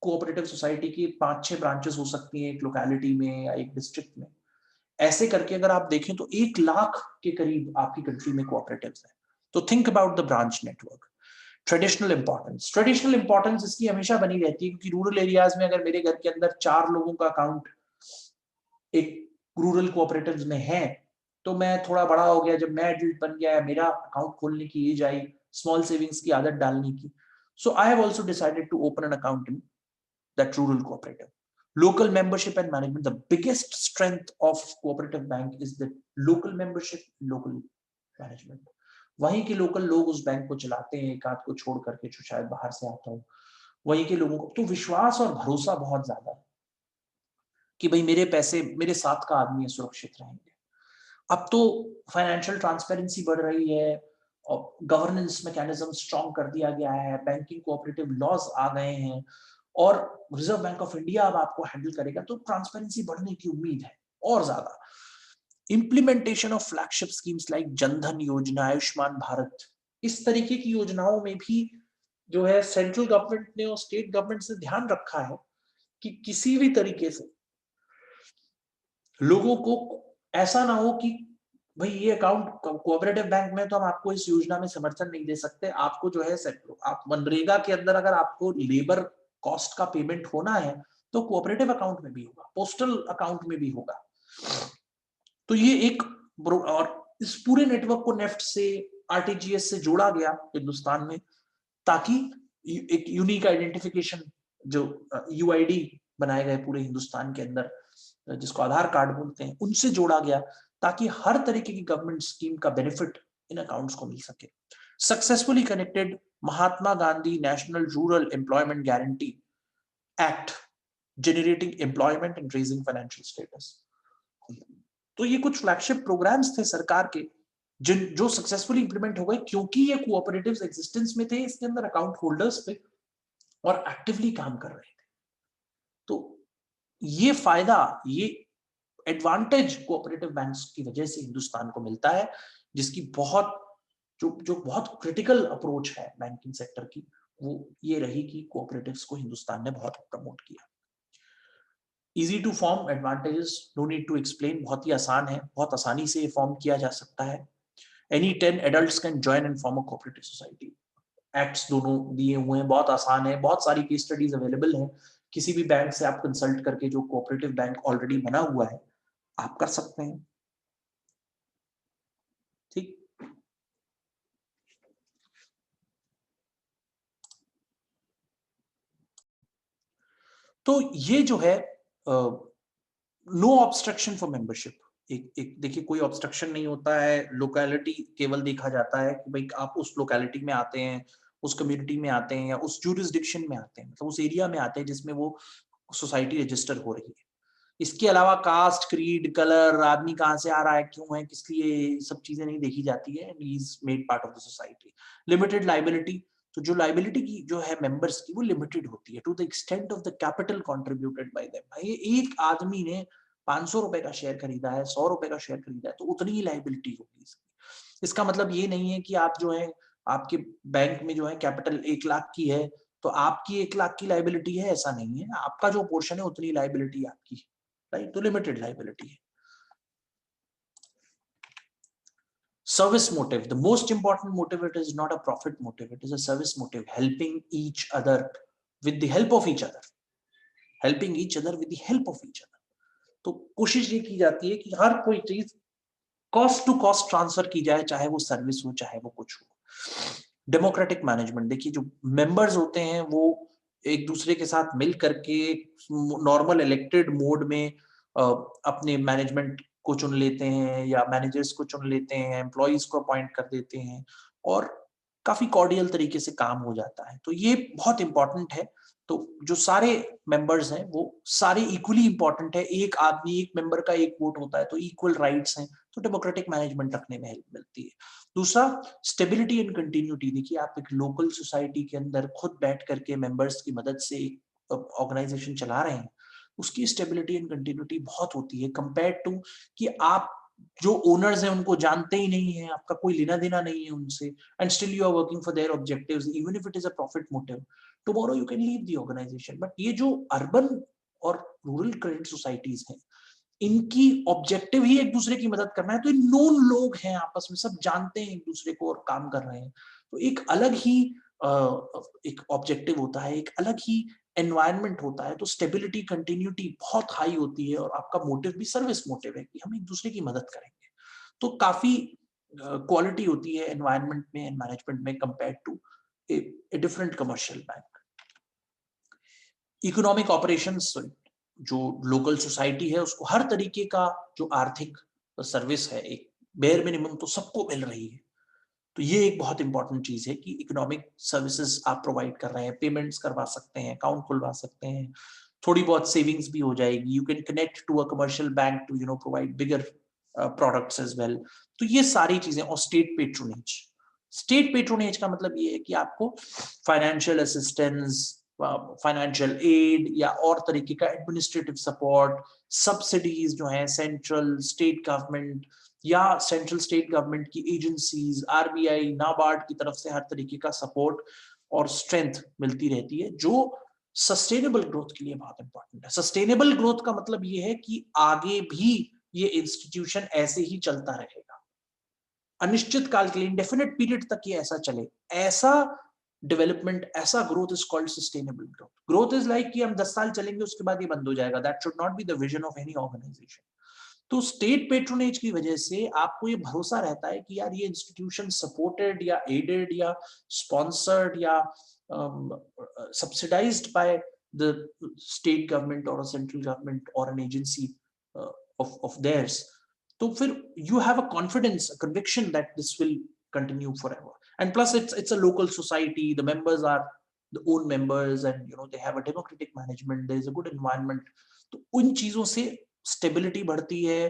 कोऑपरेटिव सोसाइटी की 5-6 ब्रांचेस हो सकती हैं एक लोकेलिटी में या एक डिस्ट्रिक्ट में. ऐसे करके अगर आप देखें तो 1 लाख के करीब आपकी कंट्री में कोऑपरेटिव्स हैं. तो think about the branch network. Traditional importance इसकी हमेशा बनी रहती है, क्योंकि रूरल एरियाज में अगर मेरे घर के अंदर 4 लोगों का अकाउंट एक रूरल कोऑपरेटिव्स में है, तो मैं थोड़ा बड़ा हो गया, जब मैं एडल्ट बन गया, मेरा अकाउंट खोलने की एज आई, स्मॉल सेविंग्स की आदत डालने की, so I have also decided to open an account in that rural cooperative. Local membership and management, the biggest strength of cooperative bank is the local membership, local management. वहीं के local लोग उस bank को चलाते हैं, एक आध को छोड़ करके जो शायद बाहर से आता हूँ, वहीं के लोगों को तो विश्वास और भरोसा बहुत ज्यादा है कि भाई मेरे पैसे मेरे साथ का आदमी सुरक्षित रहेंगे. अब तो फाइनेंशियल ट्रांसपेरेंसी बढ़ रही है और गवर्नेंस मैकेनिज्म स्ट्रॉन्ग कर दिया गया है, बैंकिंग कोऑपरेटिव लॉज आ गए हैं और रिजर्व बैंक ऑफ इंडिया अब आपको हैंडल करेगा, तो ट्रांसपेरेंसी बढ़ने की उम्मीद है और ज्यादा. Implementation of flagship schemes like Jan Dhan योजना, आयुष्मान भारत, इस तरीके की योजनाओं में भी जो है सेंट्रल गवर्नमेंट ने और स्टेट गवर्नमेंट से ध्यान रखा है कि किसी भी तरीके से लोगों को ऐसा ना हो कि भाई ये अकाउंट कोऑपरेटिव बैंक में तो हम आपको इस योजना में समर्थन नहीं दे सकते, आपको जो है आप मनरेगा के अंदर अगर आपको लेबर कॉस्ट का पेमेंट होना है तो कोऑपरेटिव अकाउंट में भी होगा, पोस्टल अकाउंट में भी होगा. तो ये एक, और इस पूरे नेटवर्क को नेफ्ट से आरटीजीएस से जोड़ा गया हिंदुस्तान में, ताकि एक यूनिक आइडेंटिफिकेशन जो यूआईडी बनाए गए पूरे हिंदुस्तान के अंदर, जिसको आधार कार्ड बोलते हैं, उनसे जोड़ा गया ताकि हर तरीके की गवर्नमेंट स्कीम का बेनिफिट इन अकाउंट्स को मिल सके. Successfully connected Mahatma Gandhi national rural employment guarantee act, generating employment and raising financial status. तो ये कुछ फ्लैगशिप प्रोग्राम्स थे सरकार के जो सक्सेसफुली इंप्लीमेंट हो गए, क्योंकि ये कोऑपरेटिव्स एग्जिस्टेंस में थे, इसके अंदर अकाउंट होल्डर्स पे और एक्टिवली काम कर रहे थे. तो ये फायदा, ये एडवांटेज कोऑपरेटिव बैंक्स की वजह से हिंदुस्तान को मिलता है, जिसकी बहुत जो बहुत क्रिटिकल अप्रोच है बैंकिंग सेक्टर की, वो ये रही कि कोऑपरेटिव्स को हिंदुस्तान ने बहुत प्रमोट किया. Easy to form, advantages no need to explain, बहुत ही आसान है, बहुत आसानी से फॉर्म किया जा सकता है. Any 10 adults can join and form a cooperative society. Acts दोनों दिए हुए हैं, बहुत आसान है, बहुत सारी केस स्टडीज अवेलेबल हैं, किसी भी बैंक से आप कंसल्ट करके जो कोऑपरेटिव बैंक ऑलरेडी बना हुआ है आप कर सकते हैं. ठीक, तो ये जो है नो ऑब्स्ट्रक्शन फॉर मेंबरशिप. एक देखिए, कोई ऑब्स्ट्रक्शन नहीं होता है, लोकेलिटी केवल देखा जाता है कि भाई आप उस लोकेलिटी में आते हैं, उस कम्युनिटी में आते हैं या उस ज्यूरिसडिक्शन में आते हैं, मतलब उस एरिया में आते हैं जिसमें वो सोसाइटी रजिस्टर हो रही है. इसके अलावा कास्ट, क्रीड, कलर, आदमी कहाँ से आ रहा है, क्यों है, किस लिए, सब चीजें नहीं देखी जाती है. He is made part of the society. Limited liability, तो जो लाइबिलिटी की जो है मेंबर्स की वो लिमिटेड होती है to the extent of the capital contributed by them. भाई एक आदमी ने 500 रुपए का शेयर खरीदा है, 100 रुपए का शेयर खरीदा है, तो उतनी ही लाइबिलिटी होगी इसकी. इसका मतलब ये नहीं है कि आप जो है आपके बैंक में जो है कैपिटल 1 लाख की है तो आपकी 1 लाख की लाइबिलिटी है, ऐसा नहीं है. आपका जो पोर्शन है उतनी लाइबिलिटी आपकी, राइट. तो लिमिटेड लाइबिलिटी है. Service motive, the most important motive, it is not a profit motive, it is a service motive, helping each other with the help of each other, helping each other with the help of each other. तो कोशिश ये की जाती है कि हर कोई चीज cost to cost transfer की जाए, चाहे वो सर्विस हो चाहे वो कुछ हो. डेमोक्रेटिक मैनेजमेंट, देखिए जो मेंबर्स होते हैं वो एक दूसरे के साथ मिल करके नॉर्मल इलेक्टेड मोड में अपने मैनेजमेंट को चुन लेते हैं या मैनेजर्स को चुन लेते हैं, एम्प्लॉइज को अपॉइंट कर देते हैं और काफी कॉर्डियल तरीके से काम हो जाता है. तो ये बहुत इंपॉर्टेंट है. तो जो सारे मेंबर्स हैं वो सारे इक्वली इंपॉर्टेंट है. एक आदमी, एक मेंबर का एक वोट होता है, तो इक्वल राइट्स हैं, तो डेमोक्रेटिक मैनेजमेंट रखने में हेल्प मिलती है. दूसरा, स्टेबिलिटी एंड कंटिन्यूटी. देखिए आप एक लोकल सोसाइटी के अंदर खुद बैठ करके मेंबर्स की मदद से एक ऑर्गेनाइजेशन चला रहे हैं, उसकी स्टेबिलिटी एंड कंटिन्यूटी बहुत होती है कंपेयर टू कि आप जो ओनर्स हैं उनको जानते ही नहीं है, आपका कोई लेना देना नहीं है उनसे, and still you are working for their objectives even if it is a profit motive. Tomorrow you can leave the organisation. But ये जो अर्बन और रूरल क्रेडिट सोसाइटीज हैं, इनकी ऑब्जेक्टिव ही एक दूसरे की मदद करना है, तो ये नोन लोग हैं, आपस में सब जानते हैं एक दूसरे को और काम कर रहे हैं. तो एक अलग ही एक ऑब्जेक्टिव होता है, एक अलग ही एनवायरनमेंट होता है, तो स्टेबिलिटी कंटिन्यूटी बहुत हाई होती है और आपका मोटिव भी सर्विस मोटिव है कि हम एक दूसरे की मदद करेंगे। तो काफी क्वालिटी होती है एनवायरनमेंट में एंड मैनेजमेंट में compare to a different commercial bank. Economic operations, जो लोकल सोसाइटी है उसको हर तरीके का जो आर्थिक सर्विस है, एक बेयर मिनिमम तो सबको मिल रही है। तो ये एक बहुत इंपॉर्टेंट चीज है कि इकोनॉमिक सर्विसेज आप प्रोवाइड कर रहे हैं, पेमेंट्स करवा सकते हैं, अकाउंट खुलवा सकते हैं, थोड़ी बहुत सेविंग्स भी हो जाएगी, you can connect to a commercial bank to provide bigger products as well. तो ये सारी चीजें। और स्टेट पेट्रोनेज का मतलब ये है कि आपको फाइनेंशियल असिस्टेंस, फाइनेंशियल एड या और तरीके का एडमिनिस्ट्रेटिव सपोर्ट, सब्सिडीज जो है सेंट्रल स्टेट गवर्नमेंट या सेंट्रल स्टेट गवर्नमेंट की एजेंसीज, आरबीआई, नाबार्ड की तरफ से हर तरीके का सपोर्ट और स्ट्रेंथ मिलती रहती है, जो सस्टेनेबल ग्रोथ के लिए बहुत इंपॉर्टेंट है। सस्टेनेबल ग्रोथ का मतलब ये है कि आगे भी ये इंस्टीट्यूशन ऐसे ही चलता रहेगा, अनिश्चित काल के लिए, इंडेफिनिट पीरियड तक ये ऐसा चले। ऐसा डेवलपमेंट, ऐसा growth is called sustainable growth. Growth is like कि हम 10 साल चलेंगे उसके बाद ये बंद हो जाएगा। That should not be the vision of any organisation. तो स्टेट पेट्रोनेज की वजह से आपको ये भरोसा रहता है कि यार ये इंस्टीट्यूशन सपोर्टेड या एडेड या स्पॉन्सर्ड या subsidised by the state government और सेंट्रल गवर्नमेंट और एन एजेंसी of theirs. तो फिर you have a confidence, a conviction that this will continue forever. And plus it's a local society, the members are the own members and they have a democratic management, there is a good environment. तो उन चीजों से stability बढ़ती है,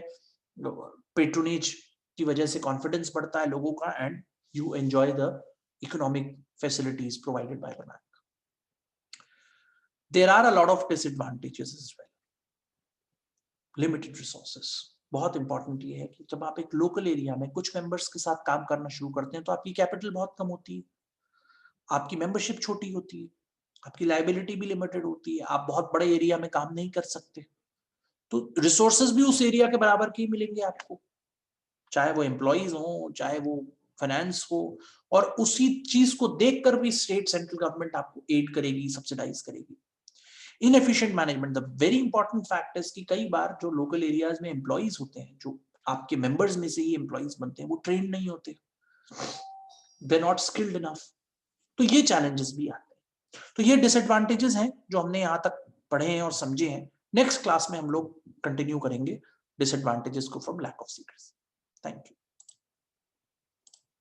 patronage की वजह से confidence बढ़ता है लोगों का, and you enjoy the economic facilities provided by the bank. There are a lot of disadvantages as well. Limited resources, बहुत इंपॉर्टेंट ये है कि जब आप एक लोकल एरिया में कुछ मेंबर्स के साथ काम करना शुरू करते हैं तो आपकी कैपिटल बहुत कम होती है, आपकी मेंबरशिप छोटी होती है, आपकी लायबिलिटी भी लिमिटेड होती है, आप बहुत बड़े एरिया में काम नहीं कर सकते, तो रिसोर्सेज भी उस एरिया के बराबर के ही मिलेंगे आपको, चाहे वो एम्प्लॉइज हो, चाहे वो फाइनेंस हो। और उसी चीज को देखकर भी स्टेट सेंट्रल गवर्नमेंट आपको एड करेगी, सब्सिडाइज करेगी। Inefficient management, the very important fact is कि कई बार जो लोकल एरियाज में एम्प्लॉइज होते हैं, जो आपके मेंबर्स में से ही एम्प्लॉइज बनते हैं, वो ट्रेंड नहीं होते, दे नॉट स्किल्ड इनफ। तो ये चैलेंजेस भी आते हैं। तो ये डिसएडवांटेजेस हैं जो हमने यहाँ तक पढ़े हैं और समझे हैं। नेक्स्ट क्लास में हम लोग कंटिन्यू करेंगे डिसएडवांटेजेस को from lack of secrecy. Thank you.